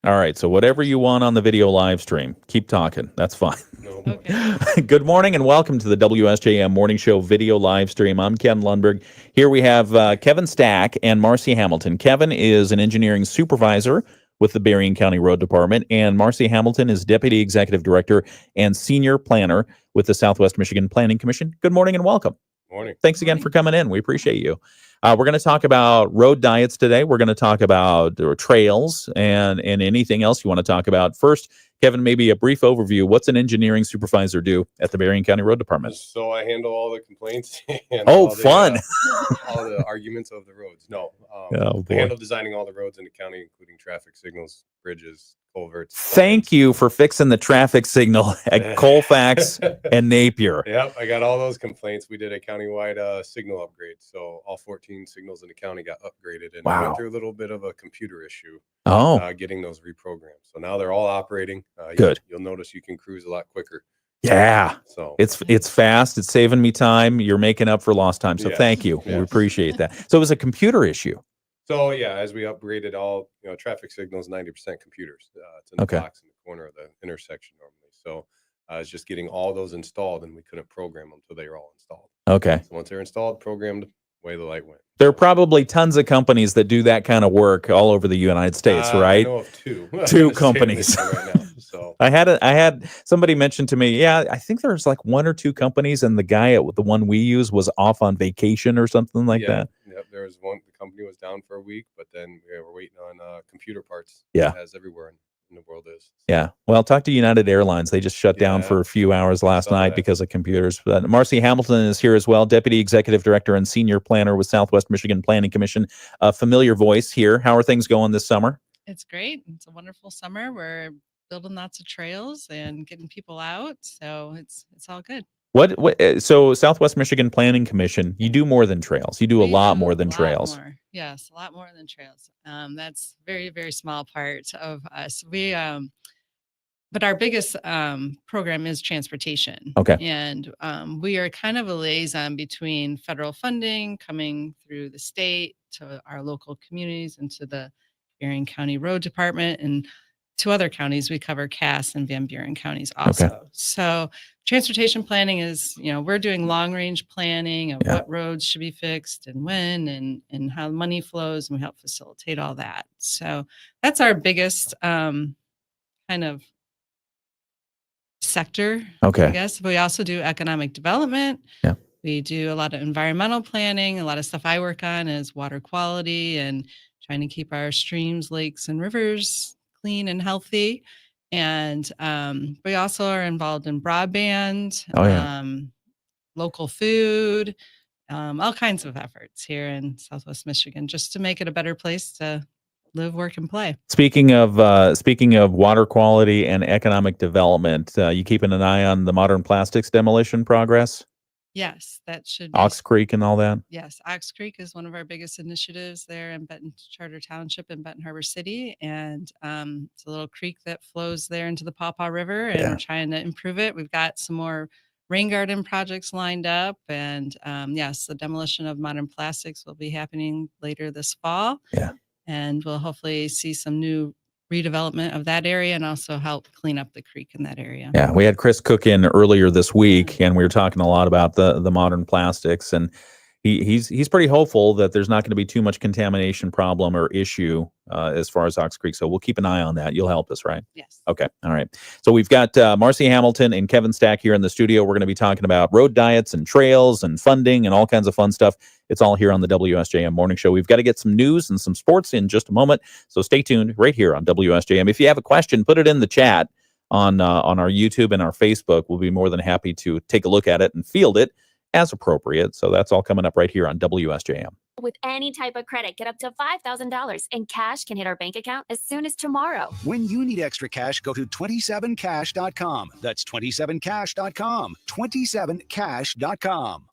All right, so whatever you want on the video live stream, keep talking. That's fine. No. Okay. Good morning and welcome to the WSJM Morning Show video live stream. I'm Ken Lundberg. Here we have Kevin Stack and Marcy Hamilton. Kevin is an engineering supervisor with the Berrien County Road Department, and Marcy Hamilton is Deputy Executive Director and Senior Planner with the Southwest Michigan Planning Commission. Good morning and welcome. Morning. Thanks again for coming in. We appreciate you. We're going to talk about road diets today. We're going to talk about trails and anything else you want to talk about. First, Kevin, maybe a brief overview. What's an engineering supervisor do at the Berrien County Road Department? So I handle all the complaints and fun. all the arguments of the roads. No, Oh, I boy. handle designing all the roads in the county, including traffic signals, bridges, culverts. Thank you for fixing the traffic signal at Colfax and Napier. Yep, I got all those complaints. We did a countywide signal upgrade, so all 14 signals in the county got upgraded, and we Wow. went through a little bit of a computer issue. Oh, Getting those reprogrammed. So now they're all operating. Good. You'll notice you can cruise a lot quicker. yeah. So It's fast. It's saving me time. You're making up for lost time. So Yes. thank you. We Yes. appreciate that. So it was a computer issue. So yeah, as we upgraded all, traffic signals, 90% computers. It's in the Okay. box in the corner of the intersection normally. So it's just getting all those installed, and we couldn't program them until they were all installed. Okay. So once they're installed, programmed, away the light went. There are probably tons of companies that do that kind of work all over the United States, I right? know of two. Two Say companies. this right now. So I had somebody mention to me, yeah, I think there's like one or two companies, and the guy at the one we use was off on vacation or something like that. Yep, there was one. The company was down for a week, but then we were waiting on computer parts. Yeah. As everywhere in the world is. Yeah. Well, talk to United Airlines. They just shut down Yeah. for a few hours last Saw night that. because of computers. But Marcy Hamilton is here as well, Deputy Executive Director and Senior Planner with Southwest Michigan Planning Commission. A familiar voice here. How are things going this summer? It's great. It's a wonderful summer. We're building lots of trails and getting people out. So it's all good. So Southwest Michigan Planning Commission, you do more than trails. You do a We lot do more a than lot trails. more. Yes, a lot more than trails. That's very, very small part of us. But our biggest program is transportation. Okay. And we are kind of a liaison between federal funding coming through the state to our local communities and to the Berrien County Road Department and to other counties. We cover Cass and Van Buren counties also. Okay. So transportation planning is, we're doing long range planning of Yeah. what roads should be fixed and when and how money flows, and we help facilitate all that. So that's our biggest kind of sector, Okay. I guess. We also do economic development. Yeah. We do a lot of environmental planning. A lot of stuff I work on is water quality and trying to keep our streams, lakes, and rivers clean and healthy. And we also are involved in broadband, Oh, yeah. local food, all kinds of efforts here in Southwest Michigan, just to make it a better place to live, work, and play. Speaking of water quality and economic development, you keeping an eye on the modern plastics demolition progress? Yes, that should be. Ox Creek and all that? Yes, Ox Creek is one of our biggest initiatives there in Benton Charter Township in Benton Harbor City. And it's a little creek that flows there into the Pawpaw River, and Yeah. we're trying to improve it. We've got some more rain garden projects lined up. And yes, the demolition of modern plastics will be happening later this fall. Yeah. And we'll hopefully see some new redevelopment of that area and also help clean up the creek in that area. Yeah, we had Chris Cook in earlier this week, and we were talking a lot about the modern plastics, and he's pretty hopeful that there's not going to be too much contamination problem or issue as far as Ox Creek. So we'll keep an eye on that. You'll help us, right? Yes. Okay. All right. So we've got Marcy Hamilton and Kevin Stack here in the studio. We're going to be talking about road diets and trails and funding and all kinds of fun stuff. It's all here on the WSJM Morning Show. We've got to get some news and some sports in just a moment. So stay tuned right here on WSJM. If you have a question, put it in the chat on our YouTube and our Facebook. We'll be more than happy to take a look at it and field it as appropriate. So that's all coming up right here on WSJM. With any type of credit, get up to $5,000, and cash can hit our bank account as soon as tomorrow. When you need extra cash, go to 27cash.com. That's 27cash.com. 27cash.com.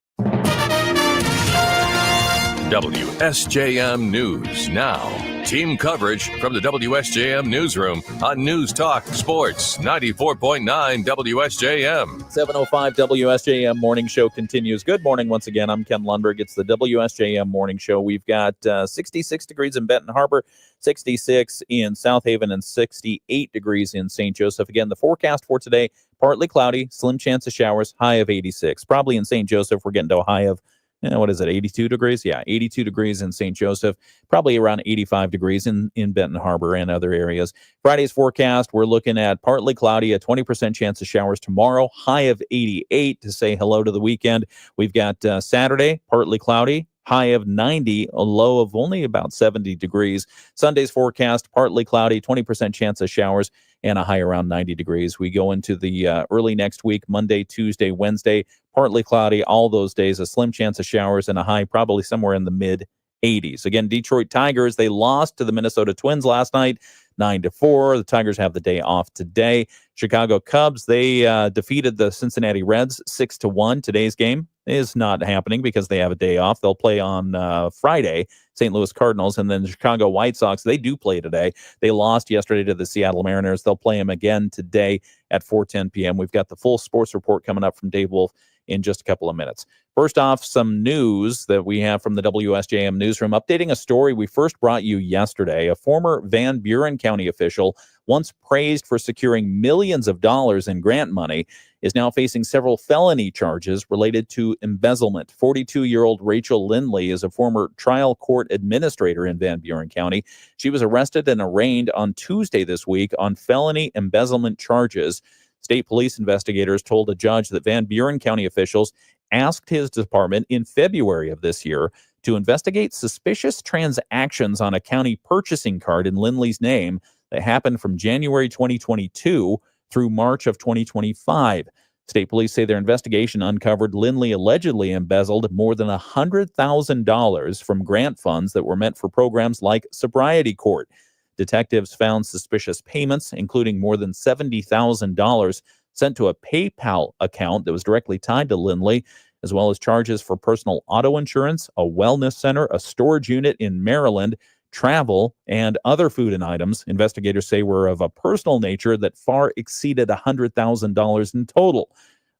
WSJM News now. Team coverage from the WSJM newsroom on News Talk Sports 94.9 WSJM. 7:05 WSJM Morning Show continues. Good morning once again. I'm Ken Lundberg. It's the WSJM Morning Show. We've got 66 degrees in Benton Harbor, 66 in South Haven, and 68 degrees in St. Joseph. Again, the forecast for today, partly cloudy, slim chance of showers, high of 86. Probably in St. Joseph, we're getting to a high of 82 degrees? Yeah, 82 degrees in St. Joseph, probably around 85 degrees in Benton Harbor and other areas. Friday's forecast, we're looking at partly cloudy, a 20% chance of showers tomorrow, high of 88 to say hello to the weekend. We've got Saturday, partly cloudy, high of 90, a low of only about 70 degrees. Sunday's forecast, partly cloudy, 20% chance of showers, and a high around 90 degrees. We go into the early next week, Monday, Tuesday, Wednesday, partly cloudy, all those days, a slim chance of showers and a high probably somewhere in the mid-80s. Again, Detroit Tigers, they lost to the Minnesota Twins last night, 9-4. The Tigers have the day off today. Chicago Cubs, they defeated the Cincinnati Reds 6-1. Today's game is not happening because they have a day off. They'll play on Friday, St. Louis Cardinals, and then the Chicago White Sox, they do play today. They lost yesterday to the Seattle Mariners. They'll play them again today at 4:10 p.m. We've got the full sports report coming up from Dave Wolf in just a couple of minutes. First off, some news that we have from the WSJM newsroom, updating a story we first brought you yesterday. A former Van Buren County official, once praised for securing millions of dollars in grant money, is now facing several felony charges related to embezzlement. 42-year-old Rachel Lindley is a former trial court administrator in Van Buren County. She was arrested and arraigned on Tuesday this week on felony embezzlement charges. State police investigators told a judge that Van Buren County officials asked his department in February of this year to investigate suspicious transactions on a county purchasing card in Lindley's name that happened from January 2022 through March of 2025. State police say their investigation uncovered Lindley allegedly embezzled more than $100,000 from grant funds that were meant for programs like Sobriety Court. Detectives found suspicious payments, including more than $70,000 sent to a PayPal account that was directly tied to Lindley, as well as charges for personal auto insurance, a wellness center, a storage unit in Maryland, travel, and other food and items investigators say were of a personal nature that far exceeded $100,000 in total.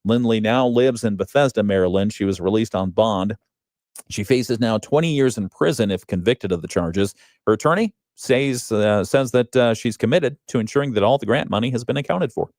Lindley now lives in Bethesda, Maryland. She was released on bond. She faces now 20 years in prison if convicted of the charges. Her attorney says that she's committed to ensuring that all the grant money has been accounted for.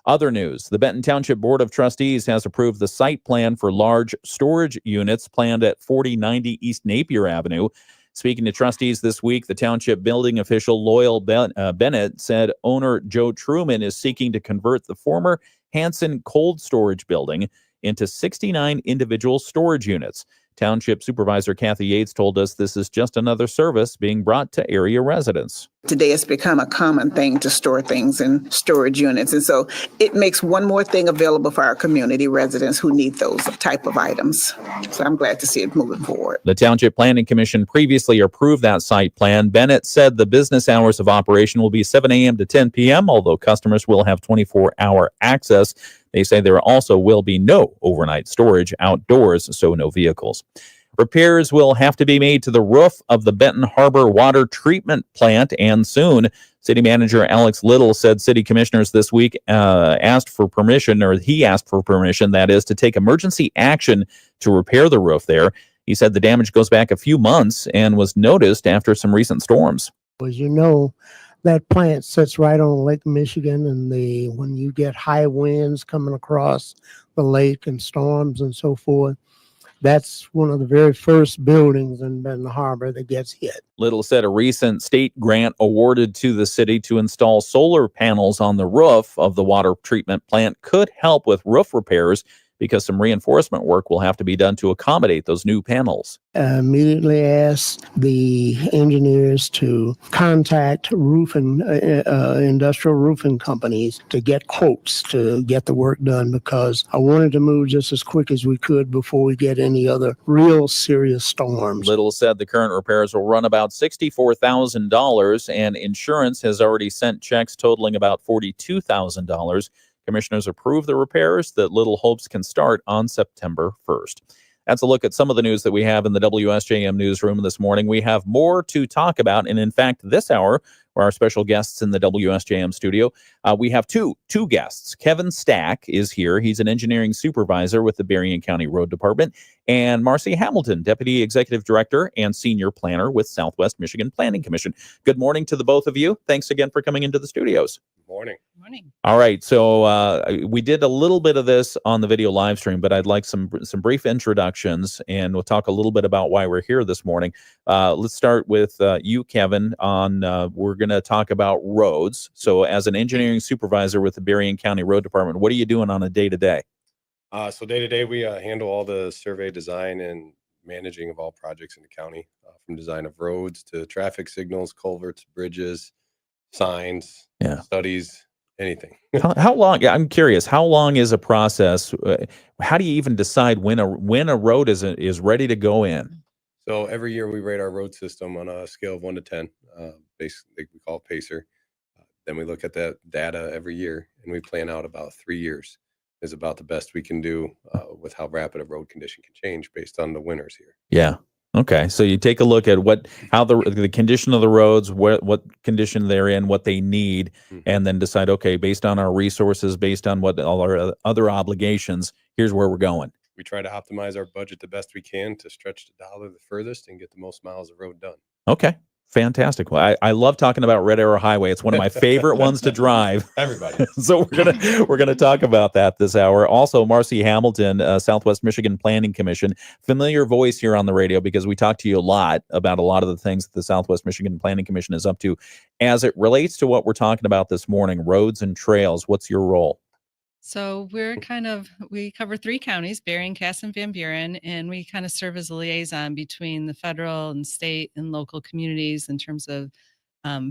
Other news, the Benton Township Board of Trustees has approved the site plan for large storage units planned at 4090 East Napier Avenue. Speaking to trustees this week, the township building official Loyal Bennett said owner Joe Truman is seeking to convert the former Hanson cold storage building into 69 individual storage units. Township Supervisor Kathy Yates told us this is just another service being brought to area residents. Today it's become a common thing to store things in storage units. And so it makes one more thing available for our community residents who need those type of items. So I'm glad to see it moving forward. The Township Planning Commission previously approved that site plan. Bennett said the business hours of operation will be 7 a.m. to 10 p.m., although customers will have 24-hour access. They say there also will be no overnight storage outdoors, so no vehicles. Repairs will have to be made to the roof of the Benton Harbor water treatment plant, and soon. City Manager Alex Little said city commissioners this week asked for permission, that is, to take emergency action to repair the roof there. He said the damage goes back a few months and was noticed after some recent storms. As you know, that plant sits right on Lake Michigan, and when you get high winds coming across the lake and storms and so forth, that's one of the very first buildings in Benton Harbor that gets hit. Little said a recent state grant awarded to the city to install solar panels on the roof of the water treatment plant could help with roof repairs because some reinforcement work will have to be done to accommodate those new panels. I immediately asked the engineers to contact industrial roofing companies to get quotes to get the work done, because I wanted to move just as quick as we could before we get any other real serious storms. Little said the current repairs will run about $64,000, and insurance has already sent checks totaling about $42,000. Commissioners approved the repairs that Little hopes can start on September 1st. That's a look at some of the news that we have in the WSJM newsroom this morning. We have more to talk about. And in fact, this hour, for our special guests in the WSJM studio, we have two guests. Kevin Stack is here. He's an engineering supervisor with the Berrien County Road Department. And Marcy Hamilton, Deputy Executive Director and Senior Planner with Southwest Michigan Planning Commission. Good morning to the both of you. Thanks again for coming into the studios. Morning. Morning. All right, so we did a little bit of this on the video live stream, but I'd like some brief introductions, and we'll talk a little bit about why we're here this morning. Let's start with you, Kevin. We're going to talk about roads. So, as an engineering supervisor with the Berrien County Road Department, what are you doing on a day-to-day? So day to day, we handle all the survey design and managing of all projects in the county, from design of roads to traffic signals, culverts, bridges, signs, studies, anything. How long? Yeah, I'm curious. How long is a process? How do you even decide when a road is ready to go in? So every year we rate our road system on a scale of 1 to 10. Basically, we call it PACER. Then we look at that data every year, and we plan out about 3 years is about the best we can do with how rapid a road condition can change based on the winters here. Yeah. Okay. So you take a look at how the condition of the roads, what condition they're in, what they need, and then decide, okay, based on our resources, based on what all our other obligations, here's where we're going. We try to optimize our budget the best we can to stretch the dollar the furthest and get the most miles of road done. Okay. Fantastic. Well, I love talking about Red Arrow Highway. It's one of my favorite ones to drive. Everybody. So we're gonna talk about that this hour. Also, Marcy Hamilton, Southwest Michigan Planning Commission, familiar voice here on the radio because we talk to you a lot about a lot of the things that the Southwest Michigan Planning Commission is up to. As it relates to what we're talking about this morning, roads and trails, what's your role? So we cover 3 counties, Berrien, Cass, and Van Buren, and we kind of serve as a liaison between the federal and state and local communities in terms of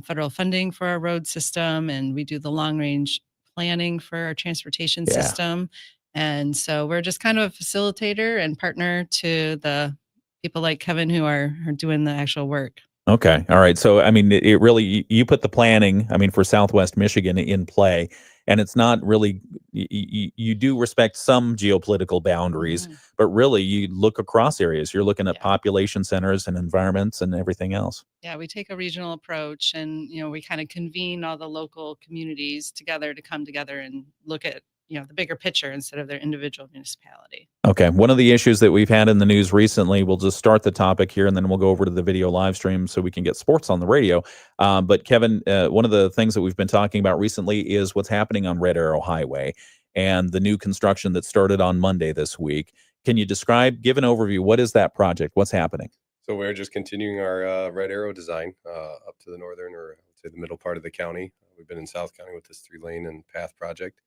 federal funding for our road system, and we do the long range planning for our transportation system. And so we're just kind of a facilitator and partner to the people like Kevin who are doing the actual work. Okay. All right. So, I mean, it really, you put the planning, for Southwest Michigan in play, and it's not really, you do respect some geopolitical boundaries, but really you look across areas. You're looking at population centers and environments and everything else. Yeah, we take a regional approach, and, we kind of convene all the local communities together to come together and look at, the bigger picture instead of their individual municipality. Okay. One of the issues that we've had in the news recently, we'll just start the topic here and then we'll go over to the video live stream so we can get sports on the radio. But Kevin, one of the things that we've been talking about recently is what's happening on Red Arrow Highway and the new construction that started on Monday this week. Can you give an overview? What is that project? What's happening? So we're just continuing our Red Arrow design up to the northern, or I would say the middle part of the county. We've been in South County with this 3-lane and path project.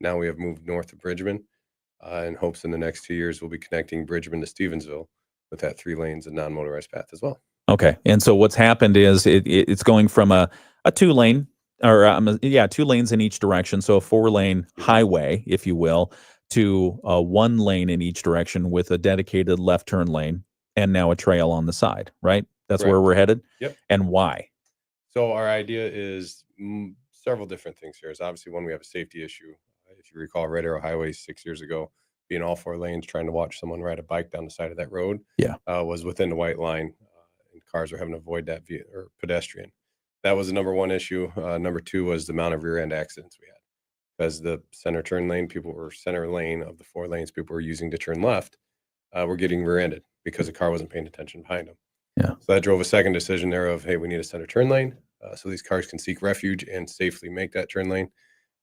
Now we have moved north of Bridgman, in hopes in the next 2 years we'll be connecting Bridgman to Stevensville with that 3 lanes and non-motorized path as well. Okay, and so what's happened is it's going from a 2-lane, or 2 lanes in each direction, so a 4-lane highway, if you will, to 1 lane in each direction with a dedicated left turn lane, and now a trail on the side. Right? That's where we're headed. Yep. And why? So our idea is several different things here. Is obviously one, we have a safety issue. If you recall, Red Arrow Highway 6 years ago, being all 4 lanes, trying to watch someone ride a bike down the side of that road, was within the white line, and cars were having to avoid that or pedestrian. That was the number 1 issue. Number 2 was the amount of rear end accidents we had, because the center lane of the 4 lanes people were using to turn left were getting rear-ended because the car wasn't paying attention behind them. Yeah. So that drove a second decision there of, hey, we need a center turn lane so these cars can seek refuge and safely make that turn lane.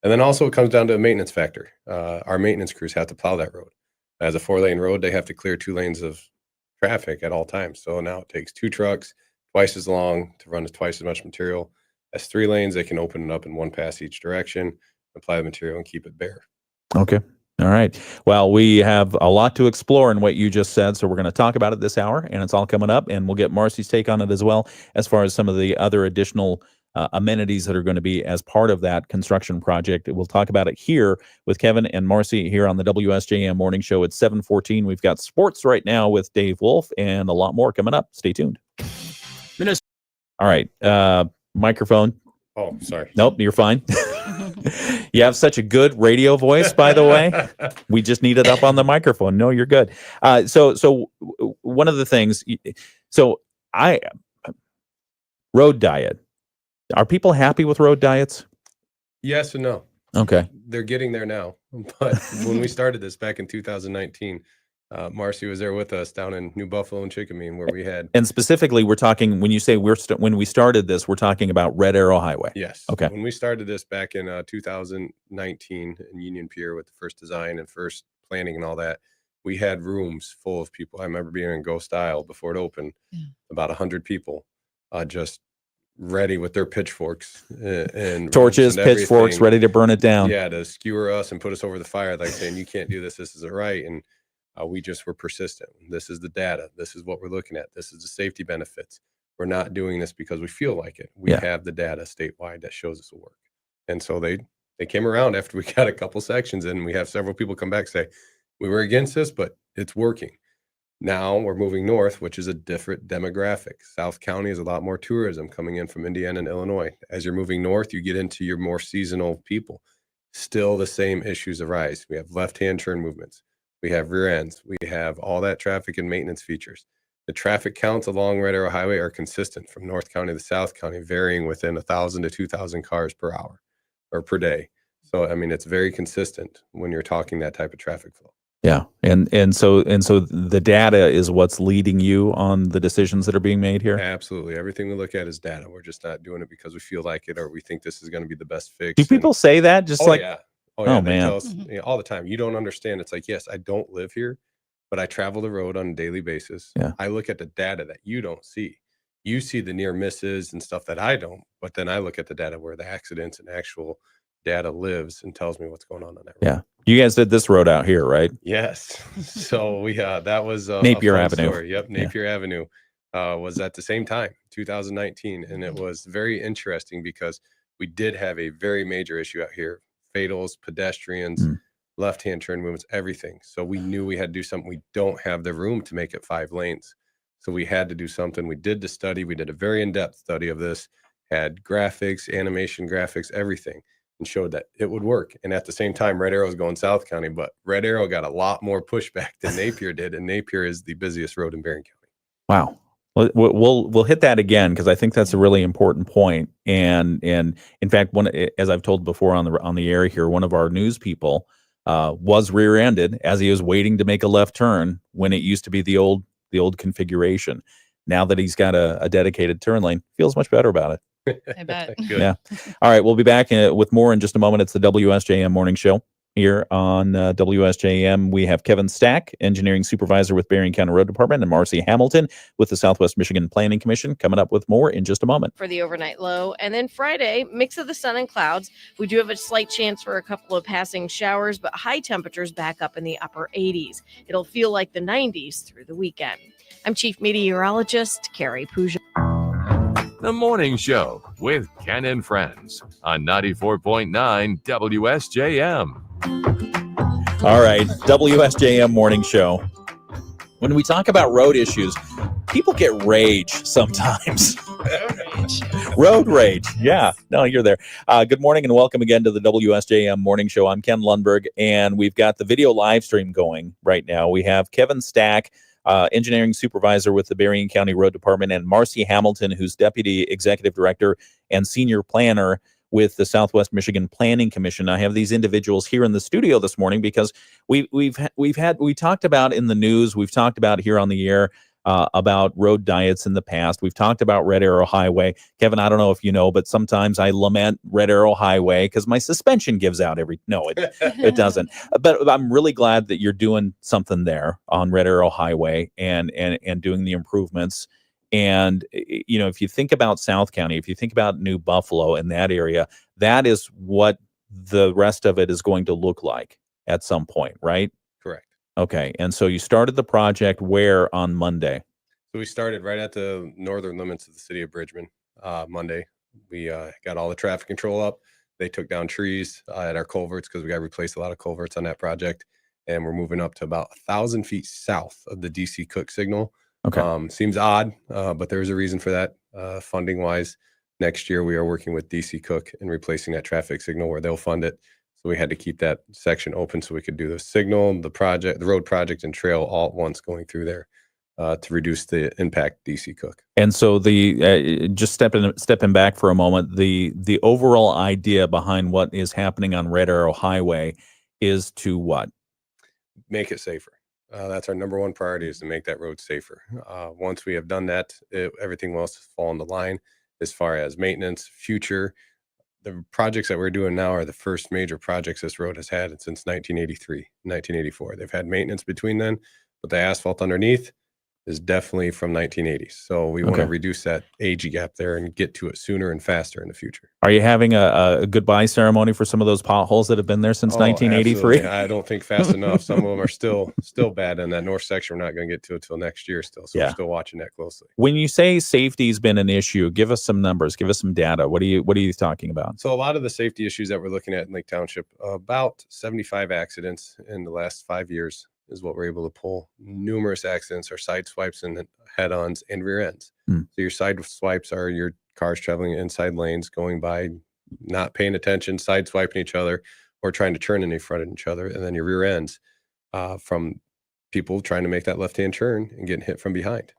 And then also it comes down to a maintenance factor. Our maintenance crews have to plow that road. As a 4-lane road, they have to clear 2 lanes of traffic at all times. So now it takes 2 trucks, twice as long to run twice as much material. As 3 lanes, they can open it up in 1 pass each direction, apply the material, and keep it bare. Okay. All right. Well, we have a lot to explore in what you just said, so we're going to talk about it this hour, and it's all coming up, and we'll get Marcy's take on it as well, as far as some of the other additional amenities that are going to be as part of that construction project. We'll talk about it here with Kevin and Marcy here on the WSJM Morning Show at 7:14. We've got sports right now with Dave Wolf and a lot more coming up. Stay tuned. All right. Microphone. Oh, sorry. Nope, you're fine. You have such a good radio voice, by the way. We just need it up on the microphone. No, you're good. So one of the things, road diet. Are people happy with road diets? Yes and no. Okay. They're getting there now. But when we started this back in 2019, Marcy was there with us down in New Buffalo and Chickamine, where we had. And specifically, we're talking, when you say when we started this, we're talking about Red Arrow Highway. Yes. Okay. When we started this back in 2019 in Union Pier with the first design and first planning and all that, we had rooms full of people. I remember being in Ghost Isle before it opened, about 100 people, just ready with their pitchforks and torches, and pitchforks, ready to burn it down. Yeah, to skewer us and put us over the fire, like saying, you can't do this. This isn't right. And we just were persistent. This is the data. This is what we're looking at. This is the safety benefits. We're not doing this because we feel like it. We have the data statewide that shows us will work. And so they came around after we got a couple sections, and we have several people come back and say, we were against this, but it's working. Now we're moving north, which is a different demographic. South County is a lot more tourism coming in from Indiana and Illinois. As you're moving north, you get into your more seasonal people. Still the same issues arise. We have left-hand turn movements. We have rear ends. We have all that traffic and maintenance features. The traffic counts along Red Arrow Highway are consistent from North County to South County, varying within 1,000 to 2,000 cars per hour or per day. So, I mean, it's very consistent when you're talking that type of traffic flow. Yeah. And so the data is what's leading you on the decisions that are being made here? Absolutely. Everything we look at is data. We're just not doing it because we feel like it or we think this is going to be the best fix. Do people say that? Just yeah. Oh, They man. tell us, all the time. You don't understand. It's like, yes, I don't live here, but I travel the road on a daily basis. Yeah. I look at the data that you don't see. You see the near misses and stuff that I don't, but then I look at the data where the accidents and actual data lives and tells me what's going on that road. Yeah. You guys did this road out here, right? Yes. So we that was Napier a fun Avenue. story. Yep, Napier Avenue was at the same time, 2019, and it was very interesting because we did have a very major issue out here: fatals, pedestrians, left-hand turn movements, everything. So we knew we had to do something. We don't have the room to make it 5 lanes, so we had to do something. We did the study. We did a very in-depth study of this, had graphics, animation graphics, everything, and showed that it would work. And at the same time, Red Arrow is going South County, but Red Arrow got a lot more pushback than Napier did, and Napier is the busiest road in Berrien County. Wow. We'll hit that again because I think that's a really important point. And in fact, as I've told before on the air here, one of our news people was rear-ended as he was waiting to make a left turn when it used to be the old configuration. Now that he's got a dedicated turn lane, feels much better about it. I bet. Good. Yeah. All right. We'll be back with more in just a moment. It's the WSJM Morning Show here on WSJM. We have Kevin Stack, Engineering Supervisor with Berrien County Road Department, and Marcy Hamilton with the Southwest Michigan Planning Commission, coming up with more in just a moment. For the overnight low. And then Friday, mix of the sun and clouds. We do have a slight chance for a couple of passing showers, but high temperatures back up in the upper 80s. It'll feel like the 90s through the weekend. I'm Chief Meteorologist Carrie Puja. The Morning Show with Ken and Friends on 94.9 WSJM. All right, WSJM Morning Show. When we talk about road issues, people get rage sometimes. Road rage. Yeah. No, you're there. Good morning and welcome again to the WSJM Morning Show. I'm Ken Lundberg, and we've got the video live stream going right now. We have Kevin Stack, Engineering Supervisor with the Berrien County Road Department, and Marcy Hamilton, who's Deputy Executive Director and Senior Planner with the Southwest Michigan Planning Commission. I have these individuals here in the studio this morning because we talked about in the news, we've talked about here on the air about road diets in the past. We've talked about Red Arrow Highway. Kevin, I don't know if you know, but sometimes I lament Red Arrow Highway because my suspension gives out it doesn't. But I'm really glad that you're doing something there on Red Arrow Highway and doing the improvements. And, you know, if you think about South County, if you think about New Buffalo and that area, that is what the rest of it is going to look like at some point, right? Correct. Okay. And so you started the project where on Monday? So we started right at the northern limits of the city of Bridgman Monday. We got all the traffic control up. They took down trees at our culverts because we got to replace a lot of culverts on that project. And we're moving up to about 1,000 feet south of the DC Cook signal. Okay. Seems odd, but there's a reason for that funding wise. Next year, we are working with DC Cook and replacing that traffic signal where they'll fund it. So we had to keep that section open so we could do the signal, the road project, and trail all at once going through there to reduce the impact DC Cook. And so just stepping back for a moment, the overall idea behind what is happening on Red Arrow Highway is to what? Make it safer. That's our number one priority, is to make that road safer. Once we have done that, everything else will fall into line as far as maintenance, future. The projects that we're doing now are the first major projects this road has had since 1983, 1984. They've had maintenance between then, but the asphalt underneath is definitely from 1980s. So we want to reduce that age gap there and get to it sooner and faster in the future. Are you having a goodbye ceremony for some of those potholes that have been there since 1983? Absolutely. I don't think fast enough. Some of them are still bad in that north section. We're not going to get to it till next year still. So we're still watching that closely. When you say safety's been an issue, give us some numbers, give us some data. What are you talking about? So a lot of the safety issues that we're looking at in Lake Township, about 75 accidents in the last 5 years is what we're able to pull. Numerous accidents are side swipes and head-ons and rear ends. So your side swipes are your cars traveling inside lanes, going by, not paying attention, side swiping each other, or trying to turn in front of each other. And then your rear ends from people trying to make that left-hand turn and getting hit from behind.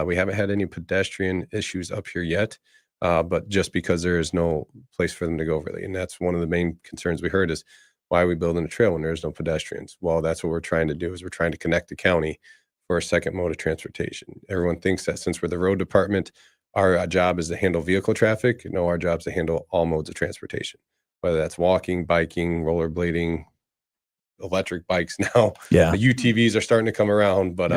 We haven't had any pedestrian issues up here yet, but just because there is no place for them to go really. And that's one of the main concerns we heard is, why are we building a trail when there's no pedestrians? Well, that's what we're trying to do, is we're trying to connect the county for a second mode of transportation. Everyone thinks that since we're the road department, our job is to handle vehicle traffic. No, our job is to handle all modes of transportation, whether that's walking, biking, rollerblading, electric bikes now. Yeah. The UTVs are starting to come around, but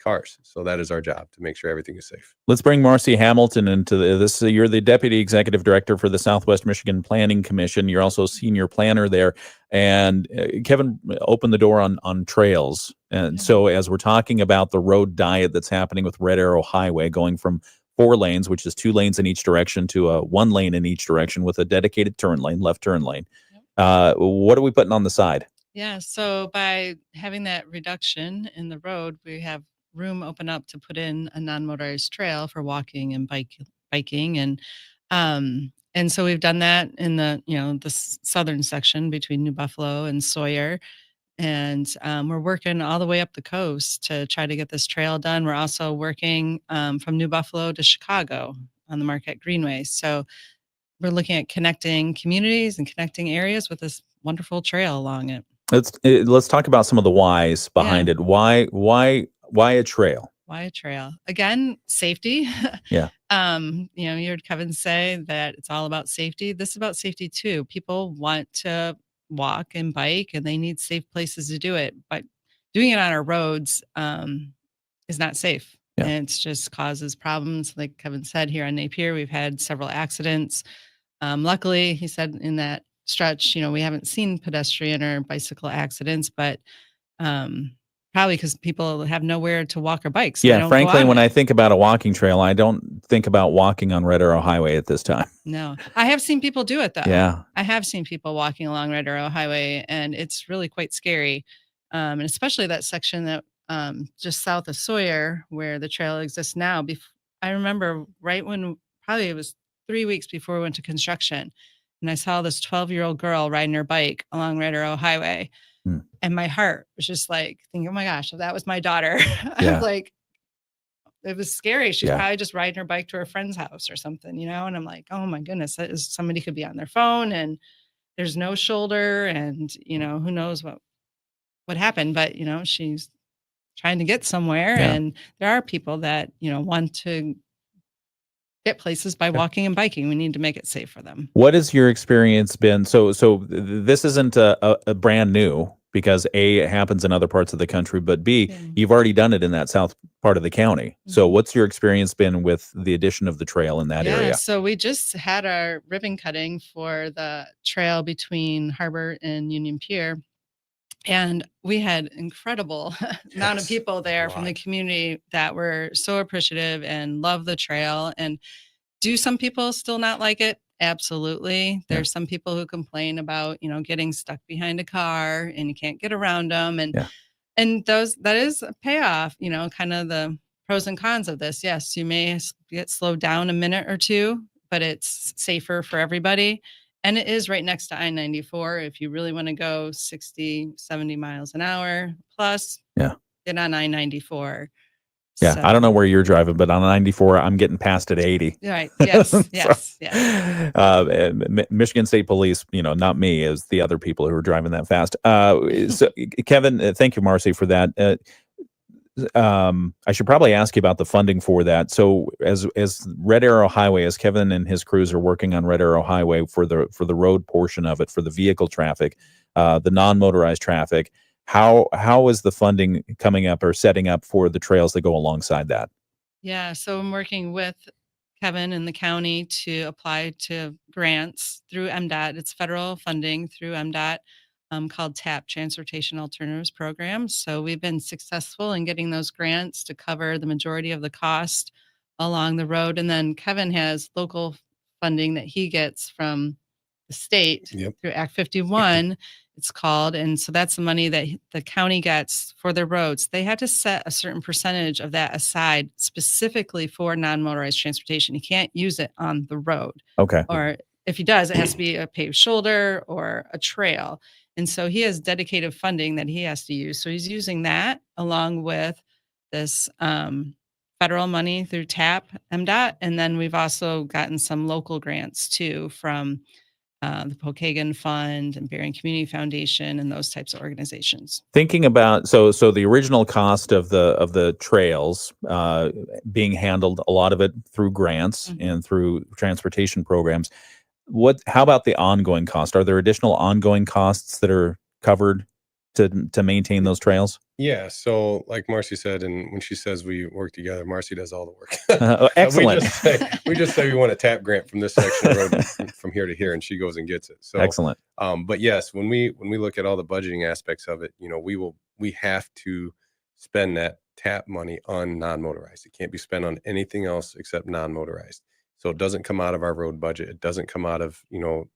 cars. So that is our job, to make sure everything is safe. Let's bring Marcy Hamilton into this. You're the Deputy Executive Director for the Southwest Michigan Planning Commission. You're also Senior Planner there. And Kevin opened the door on trails. And so as we're talking about the road diet that's happening with Red Arrow Highway, going from 4 lanes, which is 2 lanes in each direction, to 1 lane in each direction with a dedicated turn lane, left turn lane. What are we putting on the side? Yeah, so by having that reduction in the road, we have room open up to put in a non-motorized trail for walking and biking, and so we've done that in the southern section between New Buffalo and Sawyer, and we're working all the way up the coast to try to get this trail done. We're also working from New Buffalo to Chicago on the Marquette Greenway. So we're looking at connecting communities and connecting areas with this wonderful trail along it. Let's talk about some of the whys behind it. Why a trail? Why a trail? Again, safety. Yeah. You heard Kevin say that it's all about safety. This is about safety too. People want to walk and bike, and they need safe places to do it. But doing it on our roads is not safe. Yeah. And it just causes problems. Like Kevin said, here on Napier, we've had several accidents. Luckily, he said in that stretch, we haven't seen pedestrian or bicycle accidents, but probably because people have nowhere to walk or bike. So yeah, frankly, when I think about a walking trail, I don't think about walking on Red Arrow Highway at this time. No, I have seen people do it though. Yeah, I have seen people walking along Red Arrow Highway, and it's really quite scary. And especially that section that just south of Sawyer, where the trail exists now. I remember right when, probably it was 3 weeks before we went to construction, and I saw this 12-year-old girl riding her bike along Red Arrow Highway. And my heart was just like thinking, oh my gosh, if that was my daughter, I was like, it was scary. She's probably just riding her bike to her friend's house or something, and I'm like, oh my goodness, somebody could be on their phone and there's no shoulder, and, who knows what happened, but, she's trying to get somewhere. And there are people that, want to get places by walking and biking. We need to make it safe for them. What has your experience been? So this isn't a brand new, because A, it happens in other parts of the country, but B, you've already done it in that south part of the county. So what's your experience been with the addition of the trail in that area? So we just had our ribbon cutting for the trail between Harbor and Union Pier. And we had incredible amount of people there from the community that were so appreciative and love the trail. And do some people still not like it? Absolutely. There's some people who complain about, getting stuck behind a car and you can't get around them. And that is a payoff, kind of the pros and cons of this. Yes, you may get slowed down a minute or two, but it's safer for everybody. And it is right next to I-94. If you really want to go 60, 70 miles an hour plus, Yeah. get on I-94. Yeah, So, I don't know where you're driving, but on 94, I'm getting past at 80. right. Yes. So, Yes. Yes. Michigan State Police, not me, is the other people who are driving that fast. So, Kevin, thank you, Marcy, for that. I should probably ask you about the funding for that. So, as Red Arrow Highway, as Kevin and his crews are working on Red Arrow Highway for the road portion of it, for the vehicle traffic, the non-motorized traffic. How is the funding coming up or setting up for the trails that go alongside that? Yeah. So I'm working with Kevin and the county to apply to grants through MDOT. It's federal funding through MDOT called TAP, Transportation Alternatives Program. So we've been successful in getting those grants to cover the majority of the cost along the road. And then Kevin has local funding that he gets from the state through Act 51, it's called. And so that's the money that the county gets for their roads. They had to set a certain percentage of that aside specifically for non-motorized transportation. He can't use it on the road. Okay. Or if he does, it has to be a paved shoulder or a trail. And so he has dedicated funding that he has to use. So he's using that along with this federal money through TAP, MDOT. And then we've also gotten some local grants too from the Pokagon Fund and Berrien Community Foundation and those types of organizations. Thinking about so the original cost of the trails being handled, a lot of it through grants and through transportation programs. How about the ongoing cost? Are there additional ongoing costs that are covered to maintain those trails? Yeah. So like Marcy said, and when she says we work together, Marcy does all the work. Excellent. we just say we want a TAP grant from this section of road from here to here, and she goes and gets it. So excellent. But yes, when we look at all the budgeting aspects of it, we have to spend that TAP money on non-motorized. It can't be spent on anything else except non-motorized. So it doesn't come out of our road budget. It doesn't come out of,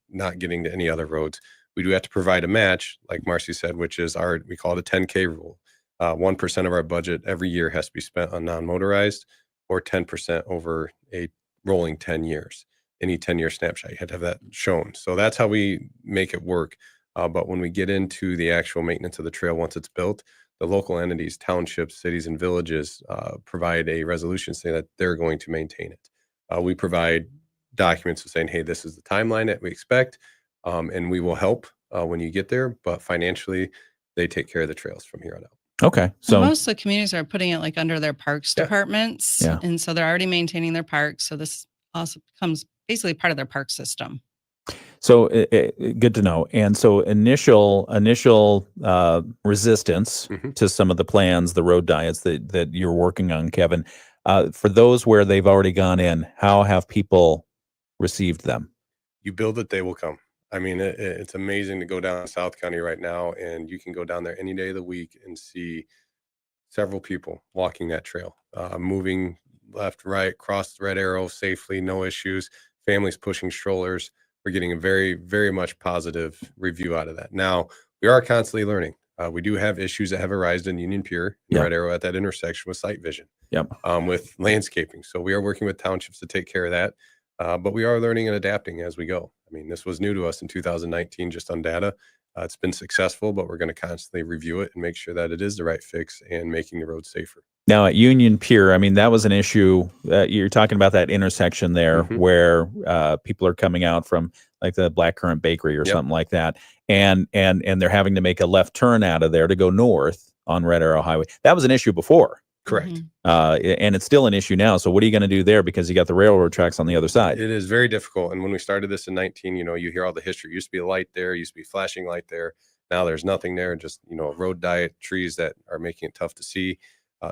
not getting to any other roads. We do have to provide a match, like Marcy said, which is we call it a 10K rule. 1% of our budget every year has to be spent on non-motorized, or 10% over a rolling 10 years. Any 10-year snapshot, you had to have that shown. So that's how we make it work. But when we get into the actual maintenance of the trail, once it's built, the local entities, townships, cities, and villages provide a resolution saying that they're going to maintain it. We provide documents saying, hey, this is the timeline that we expect, and we will help when you get there. But financially, they take care of the trails from here on out. Okay. So most of the communities are putting it like under their parks departments. Yeah. And so they're already maintaining their parks. So this also becomes basically part of their park system. So good to know. And so initial resistance to some of the plans, the road diets that you're working on, Kevin, for those where they've already gone in, how have people received them? You build it, they will come. I mean, it's amazing to go down South County right now, and you can go down there any day of the week and see several people walking that trail, moving left, right, cross the Red Arrow safely, no issues, families pushing strollers. We're getting a very, very much positive review out of that. Now, we are constantly learning. We do have issues that have arisen in Union Pier and Red Arrow at that intersection with sight vision, with landscaping. So we are working with townships to take care of that. But we are learning and adapting as we go. I mean, this was new to us in 2019, just on data. It's been successful, but we're going to constantly review it and make sure that it is the right fix and making the road safer. Now at Union Pier, I mean, that was an issue. You're talking about that intersection there where people are coming out from like the Blackcurrant Bakery or something like that. And they're having to make a left turn out of there to go north on Red Arrow Highway. That was an issue before. Correct. And it's still an issue now. So what are you going to do there? Because you got the railroad tracks on the other side. It is very difficult. And when we started this in 19, you hear all the history. It used to be a light there, used to be flashing light there. Now there's nothing there, just, road diet, trees that are making it tough to see.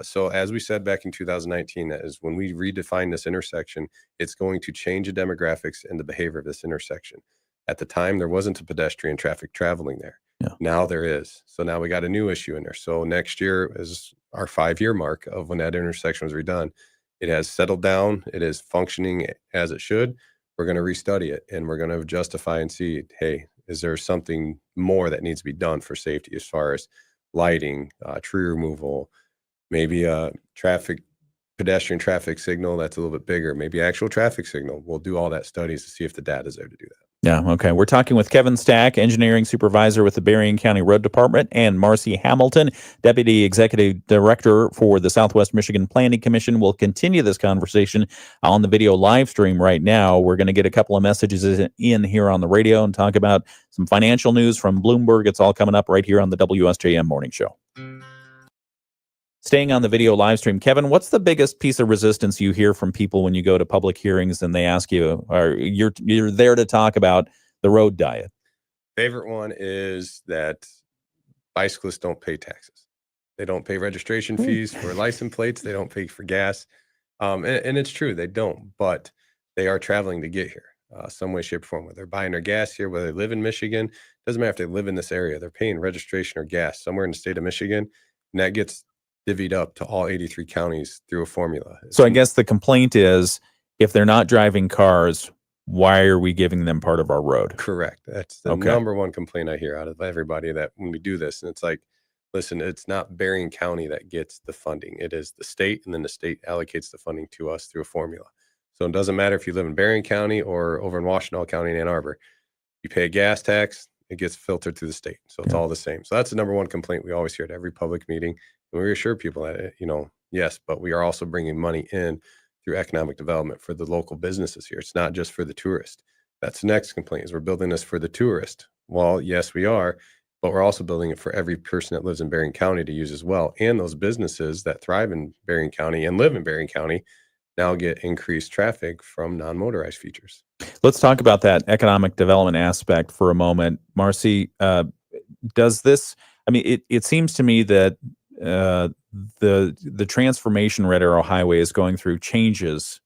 So as we said back in 2019, that is when we redefine this intersection, it's going to change the demographics and the behavior of this intersection. At the time, there wasn't a pedestrian traffic traveling there. Now there is. So now we got a new issue in there. So next year is our 5-year mark of when that intersection was redone. It has settled down. It is functioning as it should. We're going to restudy it, and we're going to justify and see, hey, is there something more that needs to be done for safety as far as lighting, tree removal, maybe traffic pedestrian traffic signal that's a little bit bigger, maybe actual traffic signal. We'll do all that studies to see if the data is there to do that. Yeah, okay. We're talking with Kevin Stack, Engineering Supervisor with the Berrien County Road Department, and Marcy Hamilton, Deputy Executive Director for the Southwest Michigan Planning Commission. We'll continue this conversation on the video live stream right now. We're going to get a couple of messages in here on the radio and talk about some financial news from Bloomberg. It's all coming up right here on the WSJM Morning Show. Staying on the video live stream, Kevin, what's the biggest piece of resistance you hear from people when you go to public hearings and they ask you, or you're there to talk about the road diet? Favorite one is that bicyclists don't pay taxes. They don't pay registration fees for license plates. They don't pay for gas. And it's true, they don't, but they are traveling to get here some way, shape, or form. Whether they're buying their gas here, whether they live in Michigan, doesn't matter if they live in this area, they're paying registration or gas somewhere in the state of Michigan, and that gets divvied up to all 83 counties through a formula. So I guess the complaint is, if they're not driving cars, why are we giving them part of our road? Correct. That's the number one complaint I hear out of everybody, that when we do this, and it's like, listen, it's not Berrien County that gets the funding. It is the state, and then the state allocates the funding to us through a formula. So it doesn't matter if you live in Berrien County or over in Washtenaw County in Ann Arbor. You pay a gas tax, it gets filtered through the state. So it's all the same. So that's the number one complaint we always hear at every public meeting. And we reassure people that, yes, but we are also bringing money in through economic development for the local businesses here. It's not just for the tourist. That's the next complaint, is we're building this for the tourist. Well, yes, we are, but we're also building it for every person that lives in Berrien County to use as well. And those businesses that thrive in Berrien County and live in Berrien County now get increased traffic from non-motorized features. Let's talk about that economic development aspect for a moment. Marcy, does this, it seems to me that the transformation Red Arrow Highway is going through changes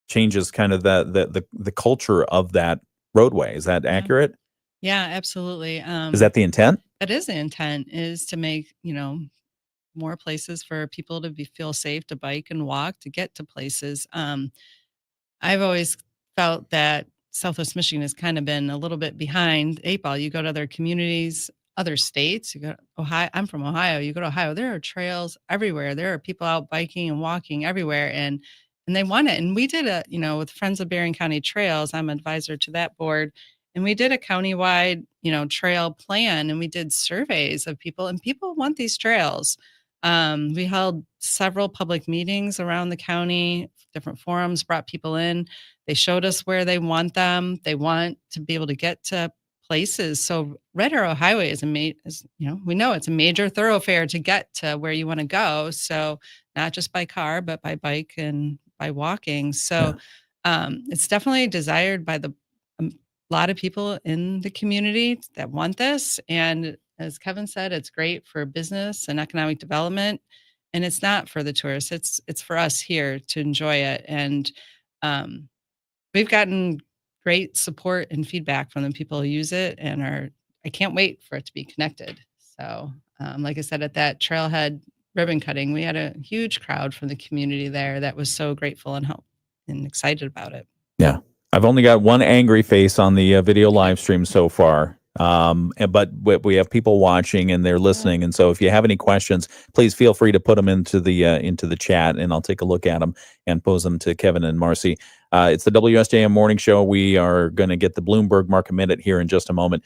kind of the culture of that roadway. Is that accurate? Yeah, absolutely. Is that the intent? That is the intent, is to make, more places for people to feel safe to bike and walk to get to places. I've always felt that Southwest Michigan has kind of been a little bit behind the eight ball. You go to other communities, other states, you go to Ohio. I'm from Ohio. You go to Ohio, there are trails everywhere. There are people out biking and walking everywhere, and they want it. And we did with Friends of Berrien County Trails, I'm advisor to that board, and we did a countywide, trail plan, and we did surveys of people, and people want these trails. We held several public meetings around the county, different forums, brought people in. They showed us where they want them. They want to be able to get to places. So Red Arrow Highway is we know it's a major thoroughfare to get to where you want to go. So not just by car, but by bike and by walking. So it's definitely desired by a lot of people in the community that want this. And as Kevin said, it's great for business and economic development, and it's not for the tourists. It's for us here to enjoy it. And we've gotten great support and feedback from the people who use it, and I can't wait for it to be connected. So, like I said, at that trailhead ribbon cutting, we had a huge crowd from the community there that was so grateful and excited about it. Yeah. I've only got one angry face on the video live stream so far. But we have people watching and they're listening. And so if you have any questions, please feel free to put them into the chat, and I'll take a look at them and pose them to Kevin and Marcy. It's the WSJM Morning Show. We are going to get the Bloomberg Market Minute here in just a moment.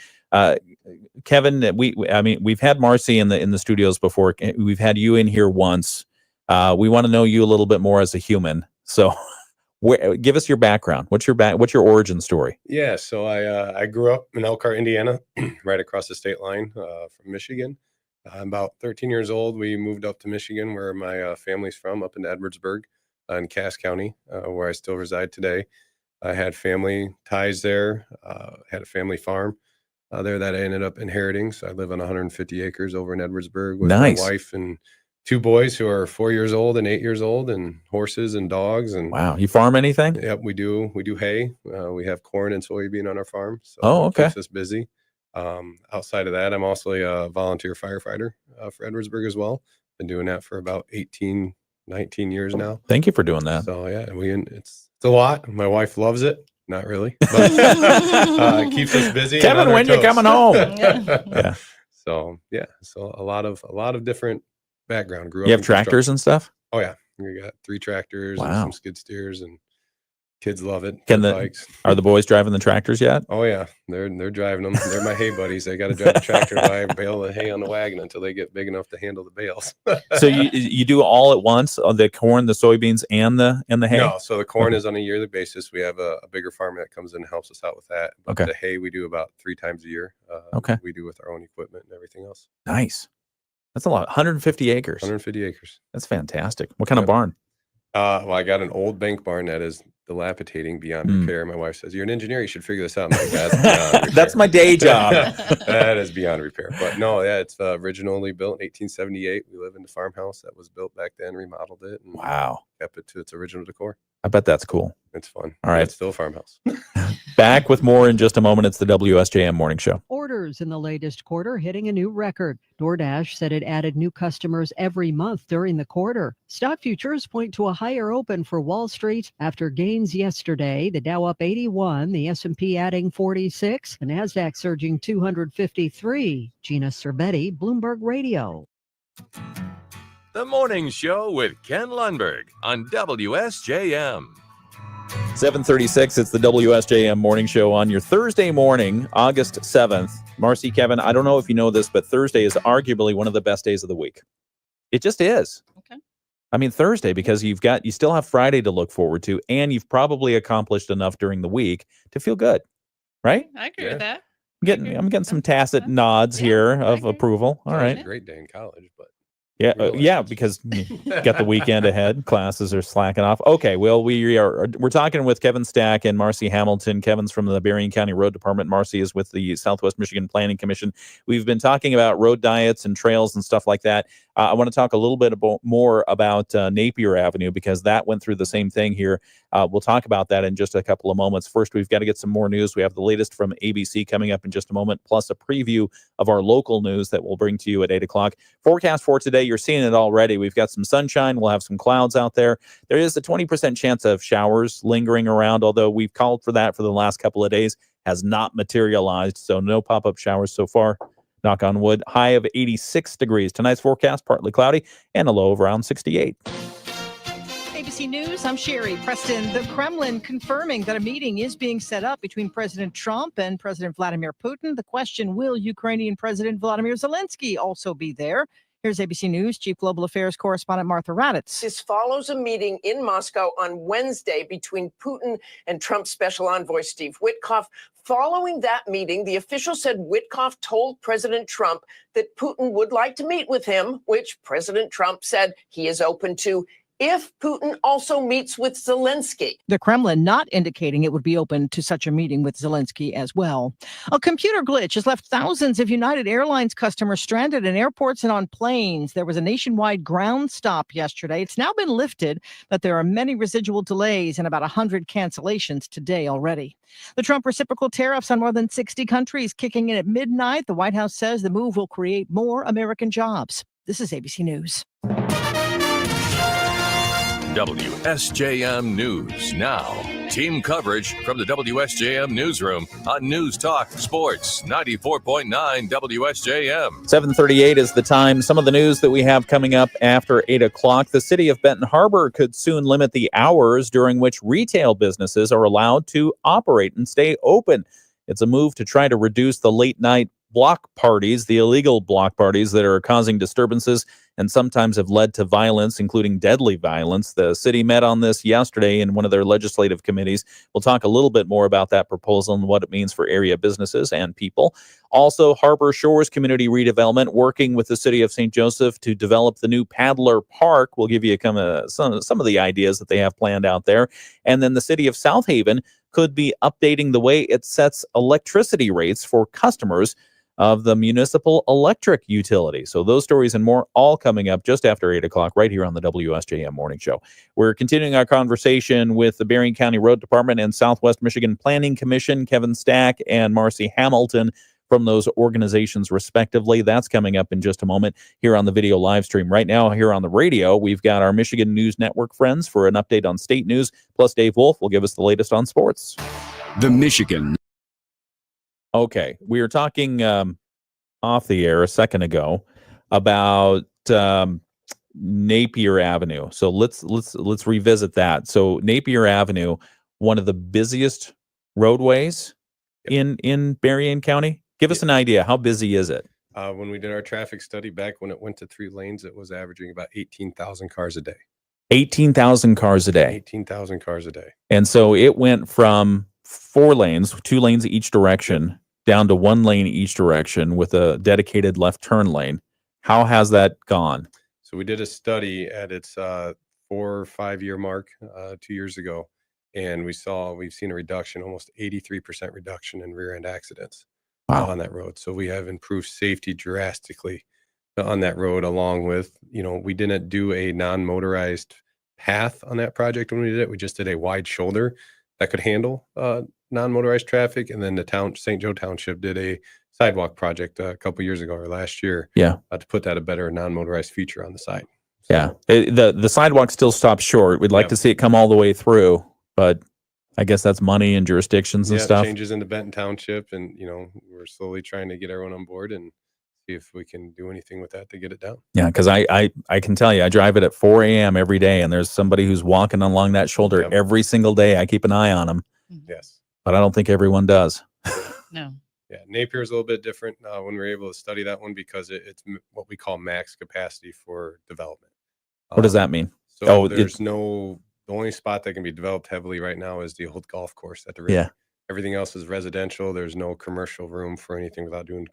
Kevin, we've had Marcy in the studios before. We've had you in here once. We want to know you a little bit more as a human. So give us your background. What's your origin story? Yeah, so I grew up in Elkhart, Indiana, right across the state line from Michigan. I'm about 13 years old. We moved up to Michigan, where my family's from, up in Edwardsburg in Cass County, where I still reside today. I had family ties there, had a family farm there that I ended up inheriting. So I live on 150 acres over in Edwardsburg with my wife and 2 boys who are 4 years old and 8 years old, and horses and dogs. And wow, you farm anything? Yep, we do. We do hay. We have corn and soybean on our farm. So okay. It keeps us busy. Outside of that, I'm also a volunteer firefighter for Edwardsburg as well. Been doing that for about 18, 19 years now. Thank you for doing that. So yeah, it's a lot. My wife loves it. Not really, but it keeps us busy. Kevin, when you coming home? Yeah. So a lot of different background. Grew up. You have tractors and stuff? Oh yeah, We got 3 tractors and Wow. some skid steers, and kids love it. Can Dirt the- bikes. Are the boys driving the tractors yet? Oh yeah, they're driving them. They're my hay buddies. They got to drive the tractor by and bale the hay on the wagon until they get big enough to handle the bales. So you do all at once, the corn, the soybeans, and the hay? No, so the corn Okay. is on a yearly basis. We have a bigger farmer that comes in and helps us out with that. But Okay. the hay we do about 3 times a year. Okay. We do with our own equipment and everything else. Nice. That's a lot. 150 acres. 150 acres. That's fantastic. What kind of Yep. barn? Well, I got an old bank barn that is dilapidating beyond Mm. repair. My wife says, "You're an engineer. You should figure this out." I'm like, "That's beyond repair." That's my day job. That is beyond repair. But no, yeah, it's originally built in 1878. We live in the farmhouse that was built back then, remodeled it, and Wow. kept it to its original decor. I bet that's cool. It's fun. All right. It's still a farmhouse. Back with more in just a moment. It's the WSJM Morning Show. Orders in the latest quarter hitting a new record. DoorDash said it added new customers every month during the quarter. Stock futures point to a higher open for Wall Street after gains yesterday. The Dow up 81, the S&P adding 46, the Nasdaq surging 253. Gina Cervetti, Bloomberg Radio. The Morning Show with Ken Lundberg on WSJM. 7:36. It's the WSJM Morning Show on your Thursday morning, August 7th. Marcy, Kevin, I don't know if you know this, but Thursday is arguably one of the best days of the week. It just is. Okay. I mean, Thursday, because you still have Friday to look forward to, and you've probably accomplished enough during the week to feel good, right? I agree Yeah. with that. I'm getting some tacit nods Yeah, here I of agree. approval. All It was right. a great day in college, but Yeah, real yeah, life. because you got the weekend ahead. Classes are slacking off. Okay, well, we're talking with Kevin Stack and Marcy Hamilton. Kevin's from the Berrien County Road Department. Marcy is with the Southwest Michigan Planning Commission. We've been talking about road diets and trails and stuff like that. I want to talk a little bit more about Napier Avenue, because that went through the same thing here. We'll talk about that in just a couple of moments. First, we've got to get some more news. We have the latest from ABC coming up in just a moment, plus a preview of our local news that we'll bring to you at 8 o'clock. Forecast for today, you're seeing it already. We've got some sunshine. We'll have some clouds out there. There is a 20% chance of showers lingering around, although we've called for that for the last couple of days. Has not materialized, so no pop-up showers so far. Knock on wood. High of 86 degrees. Tonight's forecast, partly cloudy and a low of around 68. ABC News, I'm Sherry Preston. The Kremlin confirming that a meeting is being set up between President Trump and President Vladimir Putin. The question, will Ukrainian President Vladimir Zelensky also be there? Here's ABC News Chief Global Affairs Correspondent Martha Raddatz. This follows a meeting in Moscow on Wednesday between Putin and Trump's special envoy, Steve Witkoff. Following that meeting, the official said Witkoff told President Trump that Putin would like to meet with him, which President Trump said he is open to if Putin also meets with Zelensky. The Kremlin not indicating it would be open to such a meeting with Zelensky as well. A computer glitch has left thousands of United Airlines customers stranded in airports and on planes. There was a nationwide ground stop yesterday. It's now been lifted, but there are many residual delays and about 100 cancellations today already. The Trump reciprocal tariffs on more than 60 countries kicking in at midnight. The White House says the move will create more American jobs. This is ABC News. WSJM News Now. Team coverage from the WSJM Newsroom on News Talk Sports 94.9 WSJM. 7:38 is the time. Some of the news that we have coming up after 8 o'clock. The city of Benton Harbor could soon limit the hours during which retail businesses are allowed to operate and stay open. It's a move to try to reduce the late night block parties, the illegal block parties that are causing disturbances and sometimes have led to violence, including deadly violence. The city met on this yesterday in one of their legislative committees. We'll talk a little bit more about that proposal and what it means for area businesses and people. Also, Harbor Shores Community Redevelopment working with the city of St. Joseph to develop the new Paddler Park. We'll give you some of the ideas that they have planned out there. And then the city of South Haven could be updating the way it sets electricity rates for customers of the municipal electric utility. So those stories and more all coming up just after 8 o'clock right here on the WSJM Morning Show. We're continuing our conversation with the Berrien County Road Department and Southwest Michigan Planning Commission, Kevin Stack and Marcy Hamilton from those organizations respectively. That's coming up in just a moment here on the video live stream. Right now here on the radio, we've got our Michigan News Network friends for an update on state news, plus Dave Wolf will give us the latest on sports. The Michigan. Okay, we were talking off the air a second ago about Napier Avenue. So let's revisit that. So Napier Avenue, one of the busiest roadways in Berrien County. Give us an idea. How busy is it? When we did our traffic study back when it went to 3 lanes, it was averaging about 18,000 cars a day. 18,000 cars a day. 18,000 cars a day. And so it went from 4 lanes, 2 lanes each direction, down to 1 lane each direction with a dedicated left turn lane. How has that gone? So we did a study at its 4 or 5 year mark 2 years ago, and we've seen a reduction, almost 83% reduction in rear end accidents on that road. So we have improved safety drastically on that road, along with, we didn't do a non-motorized path on that project when we did it. We just did a wide shoulder that could handle non-motorized traffic. And then the St. Joe Township did a sidewalk project a couple years ago or last year to put that a better non-motorized feature on the side. So, the sidewalk still stops short. We'd like to see it come all the way through, but I guess that's money and jurisdictions and stuff. Changes in the Benton Township, and we're slowly trying to get everyone on board and see if we can do anything with that to get it down. Yeah, because I can tell you, I drive it at 4 a.m. every day, and there's somebody who's walking along that shoulder every single day. I keep an eye on them. Yes. But I don't think everyone does. No. Yeah, Napier is a little bit different when we were able to study that one because it's what we call max capacity for development. What does that mean? So the only spot that can be developed heavily right now is the old golf course at the river. Yeah. Everything else is residential. There's no commercial room for anything without doing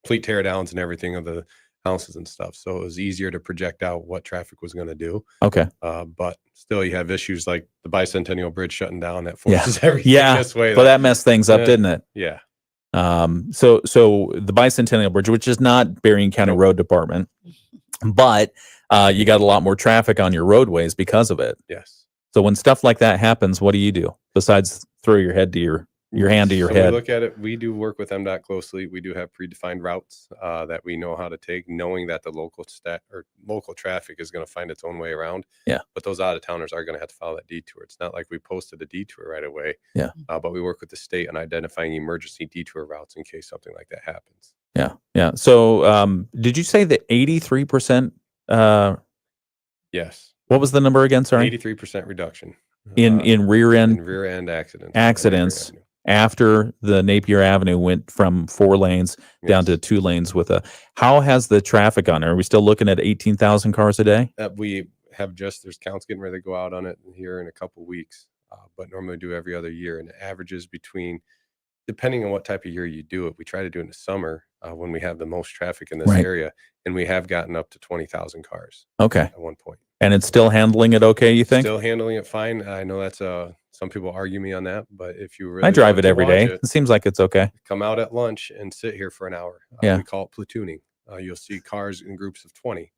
complete tear downs and everything of the houses and stuff. So it was easier to project out what traffic was going to do. Okay. But still you have issues like the Bicentennial Bridge shutting down that forces everything this way. Well, that messed things up, didn't it? Yeah. So the Bicentennial Bridge, which is not Berrien County Road Department, but you got a lot more traffic on your roadways because of it. Yes. So when stuff like that happens, what do you do besides throw your hand to your head? We look at it. We do work with MDOT closely. We do have predefined routes that we know how to take, knowing that the local traffic is going to find its own way around. Yeah. But those out of towners are going to have to follow that detour. It's not like we posted a detour right away. Yeah. But we work with the state on identifying emergency detour routes in case something like that happens. Yeah. Yeah. So did you say that 83%? Yes. What was the number again? Sorry. 83% reduction in rear end accidents after the Napier Avenue went from 4 lanes down to 2 lanes how has the traffic on it? Are we still looking at 18,000 cars a day? We have there's counts getting ready to go out on it here in a couple weeks, but normally do every other year, and it averages between, depending on what type of year you do it. We try to do it in the summer when we have the most traffic in this area, and we have gotten up to 20,000 cars. Okay. At one point. And it's still handling it okay, you think? Still handling it fine. I know that's some people argue me on that, but if you really I drive it every day. It seems like it's okay. Come out at lunch and sit here for an hour. We call it platooning. You'll see cars in groups of 20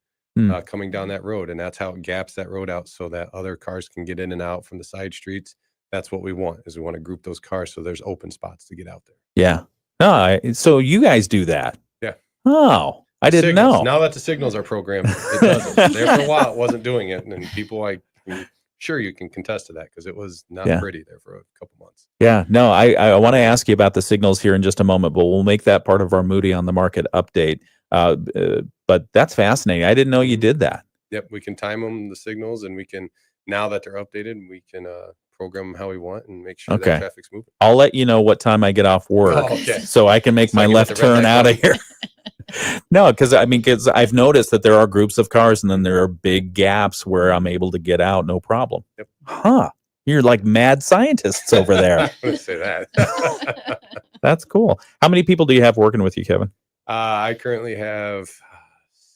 coming down that road, and that's how it gaps that road out so that other cars can get in and out from the side streets. That's what we want, is we want to group those cars so there's open spots to get out there. Yeah. So you guys do that? Yeah. Oh, I didn't know. Now that the signals are programmed, it doesn't. There for a while, it wasn't doing it. And people, I'm sure you can contest to that because it was not pretty there for a couple months. Yeah. No, I want to ask you about the signals here in just a moment, but we'll make that part of our Moody on the Market update. But that's fascinating. I didn't know you did that. Yep. We can time them, the signals, and we can, now that they're updated, we can program them how we want and make sure that traffic's moving. I'll let you know what time I get off work so I can make my left turn out of here. No, because I've noticed that there are groups of cars and then there are big gaps where I'm able to get out, no problem. Yep. Huh. You're like mad scientists over there. I wouldn't say that. That's cool. How many people do you have working with you, Kevin? I currently have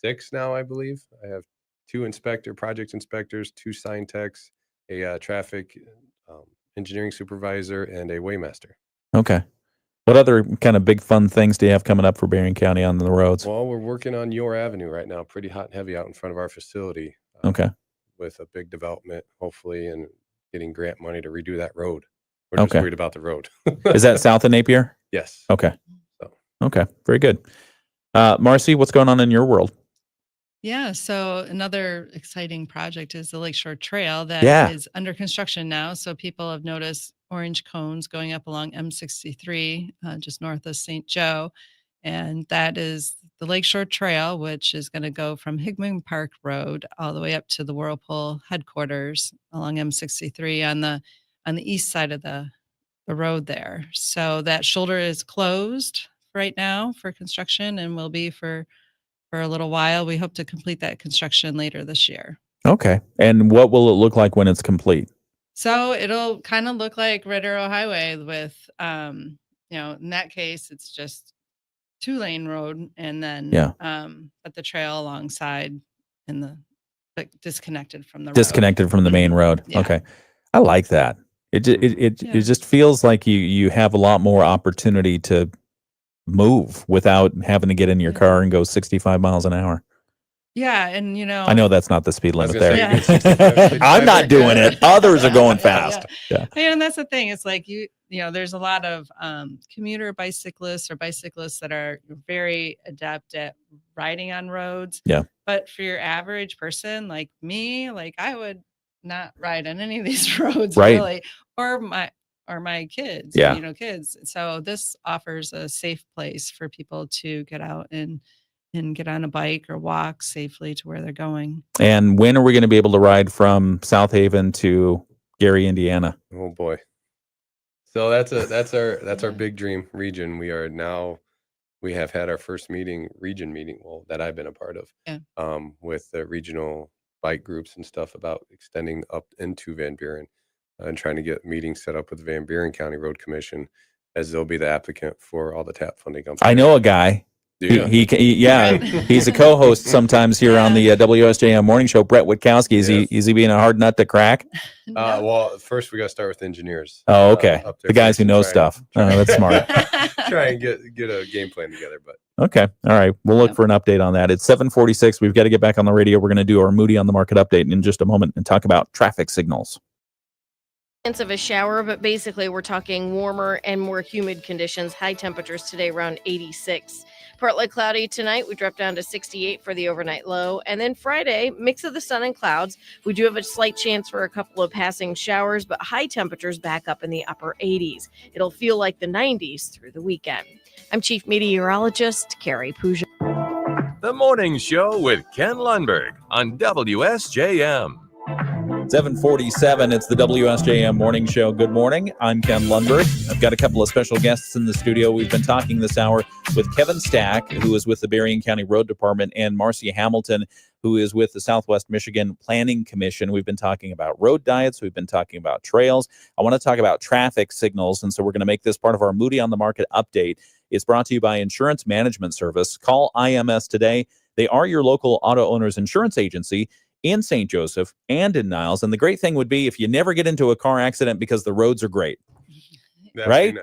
6 now, I believe. I have 2 project inspectors, 2 sign techs, a traffic engineering supervisor, and a waymaster. Okay. What other kind of big fun things do you have coming up for Berrien County on the roads? Well, we're working on Your Avenue right now, pretty hot and heavy out in front of our facility. With a big development, hopefully, and getting grant money to redo that road. We're just worried about the road. Is that south of Napier? Yes. Okay. Okay. Very good. Marcy, what's going on in your world? Yeah, so another exciting project is the Lakeshore Trail that is under construction now. So people have noticed orange cones going up along M63, just north of St. Joe. And that is the Lakeshore Trail, which is going to go from Hickman Park Road all the way up to the Whirlpool headquarters along M63 on the east side of the road there. So that shoulder is closed right now for construction and will be for a little while. We hope to complete that construction later this year. Okay. And what will it look like when it's complete? So it'll kind of look like Red Arrow Highway with, in that case, it's just 2-lane road and then, but the trail alongside but disconnected from the road. Disconnected from the main road. Yeah. Okay. I like that. It just feels like you have a lot more opportunity to move without having to get in your car and go 65 miles an hour. Yeah. And, I know that's not the speed limit there. say, you get 65. I'm not doing it. Others are going fast. Yeah. And that's the thing. It's like, there's a lot of commuter bicyclists or bicyclists that are very adept at riding on roads. Yeah. But for your average person like me, like I would not ride on any of these roads really, or my kids, kids. So this offers a safe place for people to get out and get on a bike or walk safely to where they're going. And when are we going to be able to ride from South Haven to Gary, Indiana? Oh boy. So that's our big dream region. We have had our first region meeting, that I've been a part of, with the regional bike groups and stuff about extending up into Van Buren and trying to get meetings set up with the Van Buren County Road Commission, as they'll be the applicant for all the TAP funding. I know a guy. He's a co-host sometimes here on the WSJM Morning Show. Brett Witkowski, is he being a hard nut to crack? Well, first we got to start with engineers. Oh, okay. The guys who know stuff. Oh, that's smart. Try and get a game plan together. But okay, all right. We'll look for an update on that. It's 7:46. We've got to get back on the radio. We're going to do our Moody on the Market update in just a moment and talk about traffic signals. Of a shower, but basically we're talking warmer and more humid conditions. High temperatures today around 86. Partly cloudy tonight. We drop down to 68 for the overnight low. And then Friday, mix of the sun and clouds. We do have a slight chance for a couple of passing showers, but high temperatures back up in the upper 80s. It'll feel like the 90s through the weekend. I'm Chief Meteorologist Carrie Puja. The Morning Show with Ken Lundberg on WSJM. 7:47. It's the WSJM Morning Show. Good morning. I'm Ken Lundberg. I've got a couple of special guests in the studio. We've been talking this hour with Kevin Stack, who is with the Berrien County Road Department, and Marcy Hamilton, who is with the Southwest Michigan Planning Commission. We've been talking about road diets. We've been talking about trails. I want to talk about traffic signals, and so we're going to make this part of our Moody on the Market update. It's brought to you by Insurance Management Service. Call IMS today. They are your local auto owner's insurance agency in St. Joseph and in Niles. And the great thing would be if you never get into a car accident because the roads are great. Right?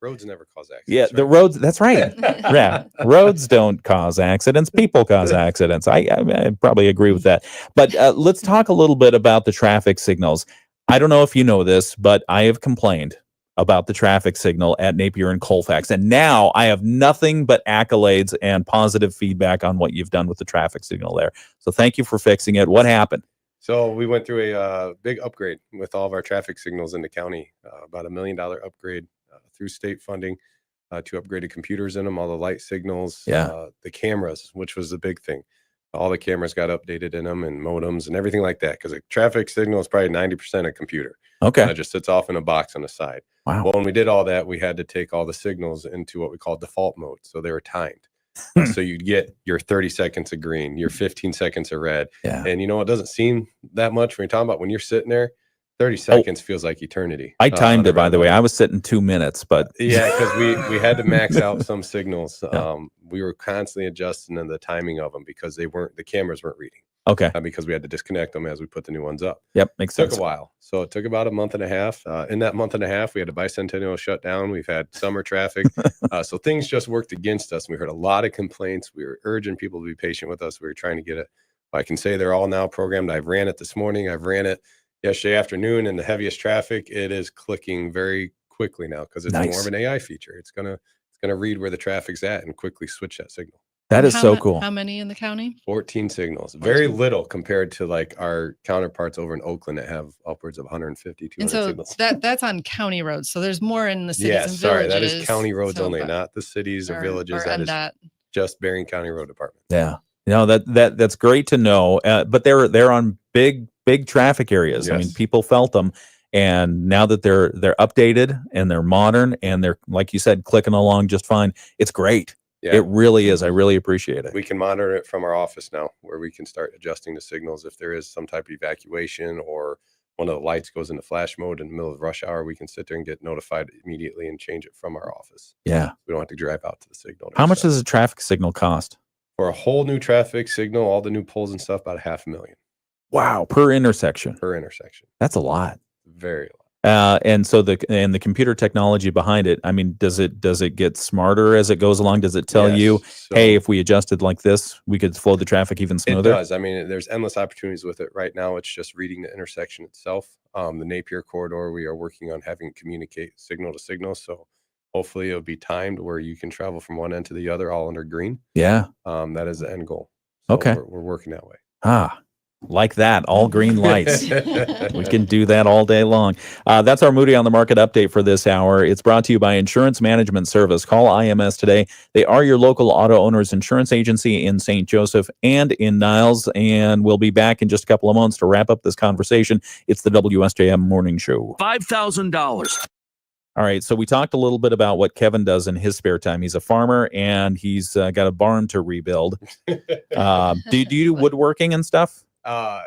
Roads never cause accidents. Yeah, the roads, that's right. Yeah, roads don't cause accidents. People cause accidents. I probably agree with that. But let's talk a little bit about the traffic signals. I don't know if you know this, but I have complained about the traffic signal at Napier and Colfax. And now I have nothing but accolades and positive feedback on what you've done with the traffic signal there. So thank you for fixing it. What happened? So we went through a big upgrade with all of our traffic signals in the county, about $1 million upgrade through state funding to upgrade the computers in them, all the light signals, the cameras, which was the big thing. All the cameras got updated in them and modems and everything like that, because a traffic signal is probably 90% a computer. Okay. It just sits off in a box on the side. Wow. Well, when we did all that, we had to take all the signals into what we call default mode. So they were timed. So you'd get your 30 seconds of green, your 15 seconds of red. Yeah. And it doesn't seem that much when you're talking about when you're sitting there. 30 seconds feels like eternity. I timed it, by the way. I was sitting 2 minutes, but yeah, because we had to max out some signals. We were constantly adjusting the timing of them because the cameras weren't reading. Okay. Because we had to disconnect them as we put the new ones up. Yep, makes sense. Took a while. So it took about a month and a half. In that month and a half, we had a bicentennial shutdown. We've had summer traffic. So things just worked against us. We heard a lot of complaints. We were urging people to be patient with us. We were trying to get it. I can say they're all now programmed. I've ran it this morning. I've ran it yesterday afternoon in the heaviest traffic. It is clicking very quickly now because it's more of an AI feature. It's gonna read where the traffic's at and quickly switch that signal. That is so cool. How many in the county? 14 signals. Very little compared to like our counterparts over in Oakland that have upwards of 150, 200 and so signals. That's on county roads. So there's more in the cities and sorry, villages. that is county roads only, not the cities or villages. Or MDOT. Just Berrien County Road Department. Yeah. That's great to know. But they're on big traffic areas. Yes. I mean, people felt them, and now that they're updated and they're modern and they're, like you said, clicking along just fine. It's great. Yeah. It really is. I really appreciate it. We can monitor it from our office now, where we can start adjusting the signals. If there is some type of evacuation or one of the lights goes into flash mode in the middle of rush hour, we can sit there and get notified immediately and change it from our office. Yeah. We don't have to drive out to the signal. How much does a traffic signal cost? For a whole new traffic signal, all the new poles and stuff, about $500,000 Wow, per intersection. per intersection. That's a lot. Very low. And so the computer technology behind it, I mean, does it get smarter as it goes along? Does it tell Yes. you, So hey, if we adjusted like this, we could flow the traffic even it smoother? does. I mean, there's endless opportunities with it. Right now, it's just reading the intersection itself. The Napier corridor, we are working on having it communicate signal to signal. So hopefully it'll be timed where you can travel from one end to the other all under green. Yeah. That is the end goal. So Okay. We're working that way. Like that, all green lights. We can do that all day long. That's our Moody on the Market update for this hour. It's brought to you by Insurance Management Service. Call IMS today. They are your local auto owners insurance agency in St. Joseph and in Niles. And we'll be back in just a couple of months to wrap up this conversation. It's the WSJM Morning Show. $5,000. All right, so we talked a little bit about what Kevin does in his spare time. He's a farmer, and he's got a barn to rebuild. Do you do woodworking and stuff? A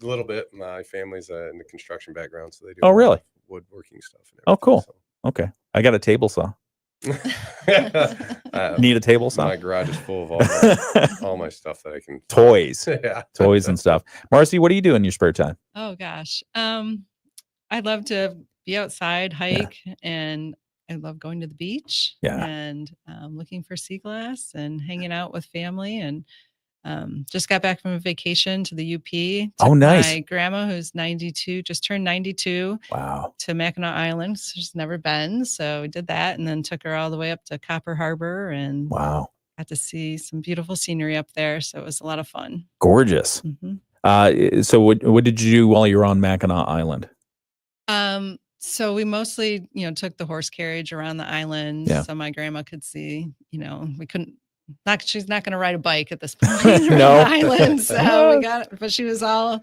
little bit. My family's in the construction background, so they do. Oh, really? Woodworking stuff. And Oh, cool. so. Okay, I got a table saw. Need a table saw? My garage is full of all my stuff that I can. Toys. Yeah. Toys and stuff. Marcy, what do you do in your spare time? Oh gosh. I love to be outside, hike, and I love going to the beach. Yeah. And looking for sea glass and hanging out with family. And just got back from a vacation to the UP. Oh, nice. My grandma, who's 92, just turned 92. Wow. To Mackinac Island. She's never been. So we did that and then took her all the way up to Copper Harbor and Wow. got to see some beautiful scenery up there. So it was a lot of fun. Gorgeous. Mm-hmm. So what did you do while you were on Mackinac Island? So we mostly, took the horse carriage around the island so my grandma could see, we couldn't, she's not going to ride a bike at this point around No. the island. So but she was all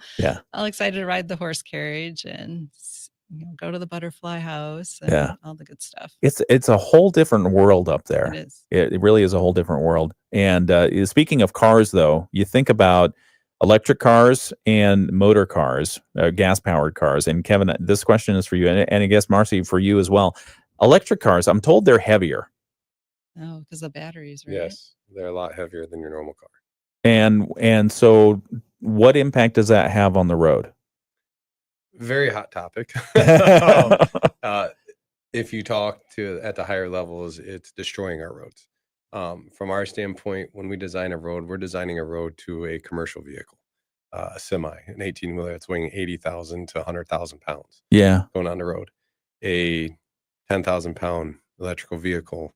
excited to ride the horse carriage and, go to the butterfly house and all the good stuff. It's a whole different world up there. It is. It really is a whole different world. And speaking of cars, though, you think about electric cars and motor cars, gas-powered cars. And Kevin, this question is for you, and I guess Marcy, for you as well. Electric cars, I'm told they're heavier. Oh, because the batteries, right? Yes, they're a lot heavier than your normal car. And so, what impact does that have on the road? Very hot topic. If you talk to at the higher levels, it's destroying our roads. From our standpoint, when we design a road, we're designing a road to a commercial vehicle, a semi, an 18-wheeler that's weighing 80,000 to 100,000 pounds. Yeah. Going on the road. A 10,000-pound electrical vehicle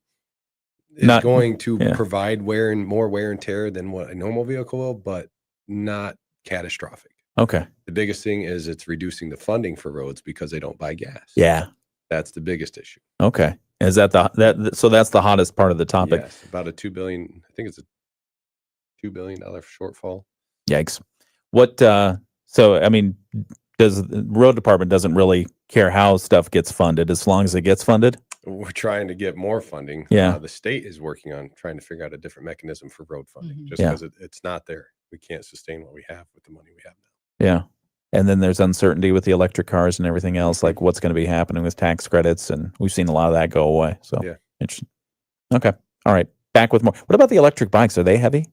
is going to provide more wear and tear than what a normal vehicle will, but not catastrophic. Okay. The biggest thing is it's reducing the funding for roads because they don't buy gas. Yeah. That's the biggest issue. Okay. Is that so that's the hottest part of the topic? Yes, about a $2 billion. I think it's a $2 billion shortfall. Yikes. What? So I mean, does the road department doesn't really care how stuff gets funded as long as it gets funded? We're trying to get more funding. Yeah. The state is working on trying to figure out a different mechanism for road funding. Mm-hmm. Just because it's not there, we can't sustain what we have with the money we have now. Yeah. And then there's uncertainty with the electric cars and everything else, like what's going to be happening with tax credits. And we've seen a lot of that go away. So interesting. Okay. All right. Back with more. What about the electric bikes? Are they heavy?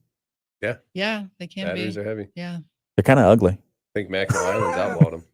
Yeah. Yeah, they can Batteries be. are heavy. Yeah. They're kind of ugly. I think Mackinac Island's outlawed them.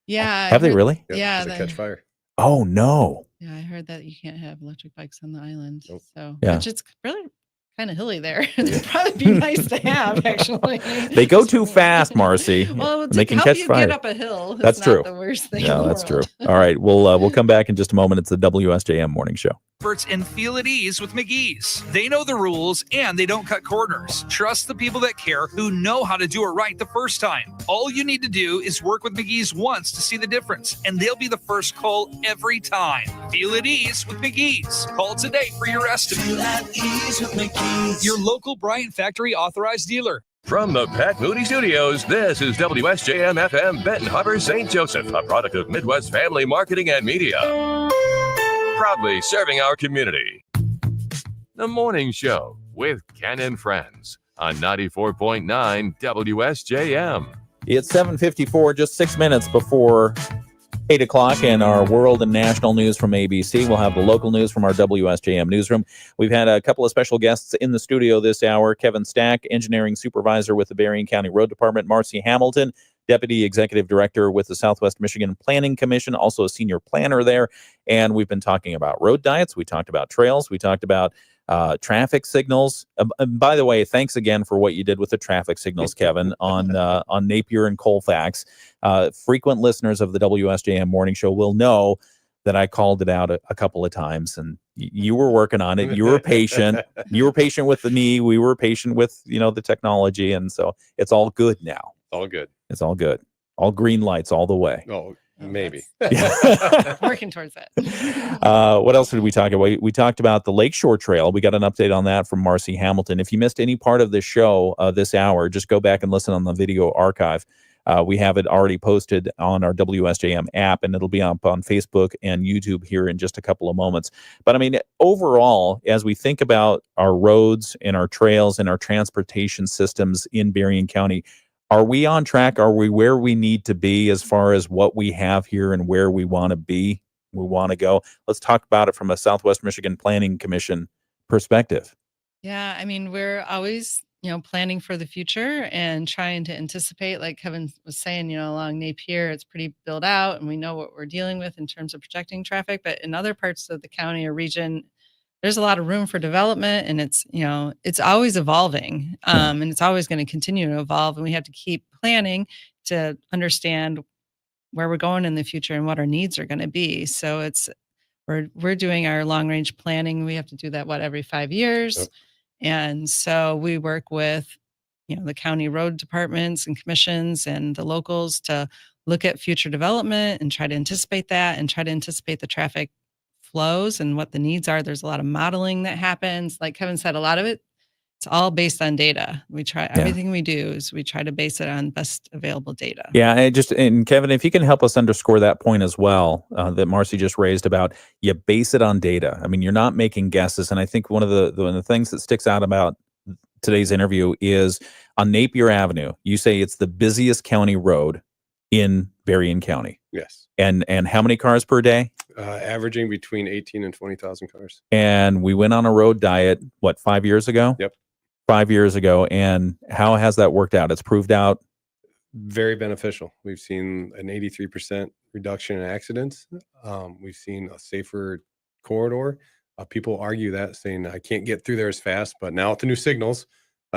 Yeah. Have they really? Yep, Yeah. 'cause they catch fire. Oh, no. Yeah, I heard that you can't have electric bikes on the island. Nope. So, Yeah. which it's really kind of hilly there. It'd probably be nice to have, actually. They go too fast, Marcy. Well, they can help catch you fire. get up a hill. That's It's true. Not the worst thing. Yeah, in the that's true. world. All right. We'll come back in just a moment. It's the WSJM Morning Show. Experts and feel at ease with McGee's. They know the rules and they don't cut corners. Trust the people that care who know how to do it right the first time. All you need to do is work with McGee's once to see the difference, and they'll be the first call every time. Feel at ease with McGee's. Call today for your estimate. Feel at ease with McGee's. Your local Bryant Factory authorized dealer. From the Pat Moody Studios, this is WSJM FM Benton Harbor, St. Joseph, a product of Midwest Family Marketing and Media. Proudly serving our community. The Morning Show with Ken and Friends on 94.9 WSJM. It's 7:54, just 6 minutes before 8 o'clock, and our world and national news from ABC. We'll have the local news from our WSJM newsroom. We've had a couple of special guests in the studio this hour. Kevin Stack, engineering supervisor with the Berrien County Road Department. Marcy Hamilton, deputy executive director with the Southwest Michigan Planning Commission, also a senior planner there. And we've been talking about road diets. We talked about trails. We talked about traffic signals. And by the way, thanks again for what you did with the traffic signals, Kevin, on Napier and Colfax. Frequent listeners of the WSJM Morning Show will know that I called it out a couple of times, and you were working on it. You were patient. You were patient with me. We were patient with the technology, and so it's all good now. All good. It's all good. All green lights all the way. Oh, maybe. Working towards that. What else did we talk about? We talked about the Lakeshore Trail. We got an update on that from Marcy Hamilton. If you missed any part of the show this hour, just go back and listen on the video archive. We have it already posted on our WSJM app, and it'll be up on Facebook and YouTube here in just a couple of moments. But I mean, overall, as we think about our roads and our trails and our transportation systems in Berrien County, are we on track? Are we where we need to be as far as what we have here and where we want to be? We want to go. Let's talk about it from a Southwest Michigan Planning Commission perspective. Yeah, I mean, we're always, planning for the future and trying to anticipate, like Kevin was saying, along Napier, it's pretty built out and we know what we're dealing with in terms of projecting traffic. But in other parts of the county or region, there's a lot of room for development, and it's always evolving, and it's always going to continue to evolve. And we have to keep planning to understand where we're going in the future and what our needs are going to be. So we're doing our long range planning. We have to do that every 5 years. Yep. And so we work with, the county road departments and commissions and the locals to look at future development and try to anticipate that and try to anticipate the traffic flows and what the needs are. There's a lot of modeling that happens. Like Kevin said, a lot of it, it's all based on data. We try everything we do is we try to base it on best available data. Yeah, and Kevin, if you can help us underscore that point as well, that Marcy just raised about you base it on data. I mean, you're not making guesses, and I think one of the things that sticks out about today's interview is on Napier Avenue. You say it's the busiest county road in Berrien County. Yes. And how many cars per day? Averaging between 18 and 20,000 cars. And we went on a road diet, 5 years ago? Yep. 5 years ago. And how has that worked out? It's proved out very beneficial. We've seen an 83% reduction in accidents. We've seen a safer corridor. People argue that, saying I can't get through there as fast, but now with the new signals,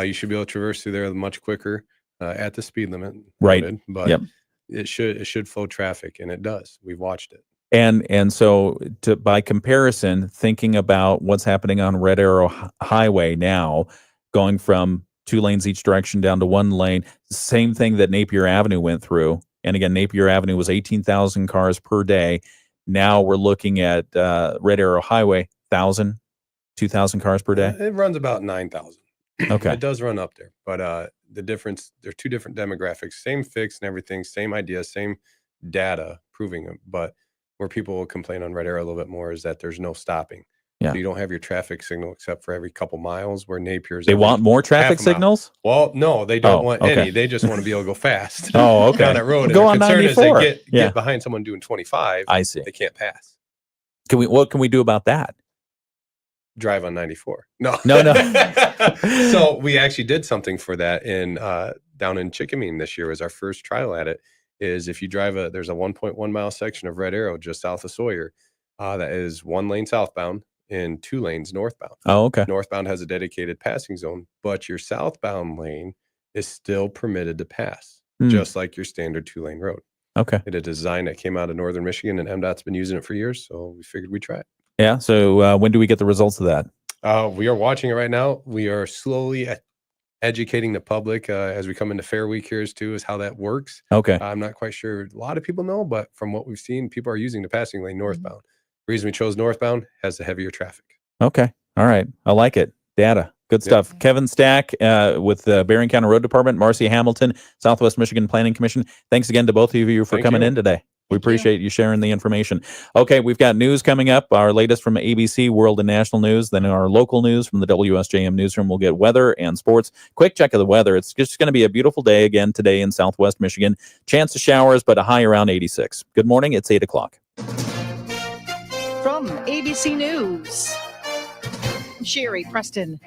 you should be able to traverse through there much quicker at the speed limit. Right. Noted, but it should flow traffic, and it does. We've watched it. And so by comparison, thinking about what's happening on Red Arrow Highway now, going from 2 lanes each direction down to 1 lane, same thing that Napier Avenue went through. And again, Napier Avenue was 18,000 cars per day. Now we're looking at Red Arrow Highway, 1,000, 2,000 cars per day. It runs about 9,000. Okay. It does run up there, but the difference, they're 2 different demographics, same fix and everything, same idea, same data proving it. But where people will complain on Red Arrow a little bit more is that there's no stopping. Yeah. So you don't have your traffic signal except for every couple miles, where Napier's. They want more traffic signals? Well, no, they don't want okay. any. They just want to be able to go fast. Oh, okay. Down that road. Go and on the concern 94. is they get behind someone doing 25. I see. They can't pass. What can we do about that? Drive on 94. No. So we actually did something for that down in Chickamine this year. Was our first trial at it. Is if you drive there's a 1.1 mile section of Red Arrow just south of Sawyer that is 1 lane southbound and 2 lanes northbound. Oh, okay. Northbound has a dedicated passing zone, but your southbound lane is still permitted to pass, just like your standard 2-lane road. Okay. It is a design that came out of Northern Michigan, and MDOT's been using it for years, so we figured we'd try it. Yeah. So when do we get the results of that? We are watching it right now. We are slowly educating the public as we come into Fair Week here is how that works. Okay. I'm not quite sure a lot of people know, but from what we've seen, people are using the passing lane northbound. The reason we chose northbound has the heavier traffic. Okay. All right. I like it. Data. Good stuff. Kevin Stack with the Berrien County Road Department, Marcy Hamilton, Southwest Michigan Planning Commission. Thanks again to both of you for coming in today. We appreciate you sharing the information. Okay, we've got news coming up, our latest from ABC, world and national news, then our local news from the WSJM newsroom. We'll get weather and sports. Quick check of the weather. It's just going to be a beautiful day again today in Southwest Michigan. Chance of showers, but a high around 86. Good morning. It's 8 o'clock. From ABC News, Sherry Preston.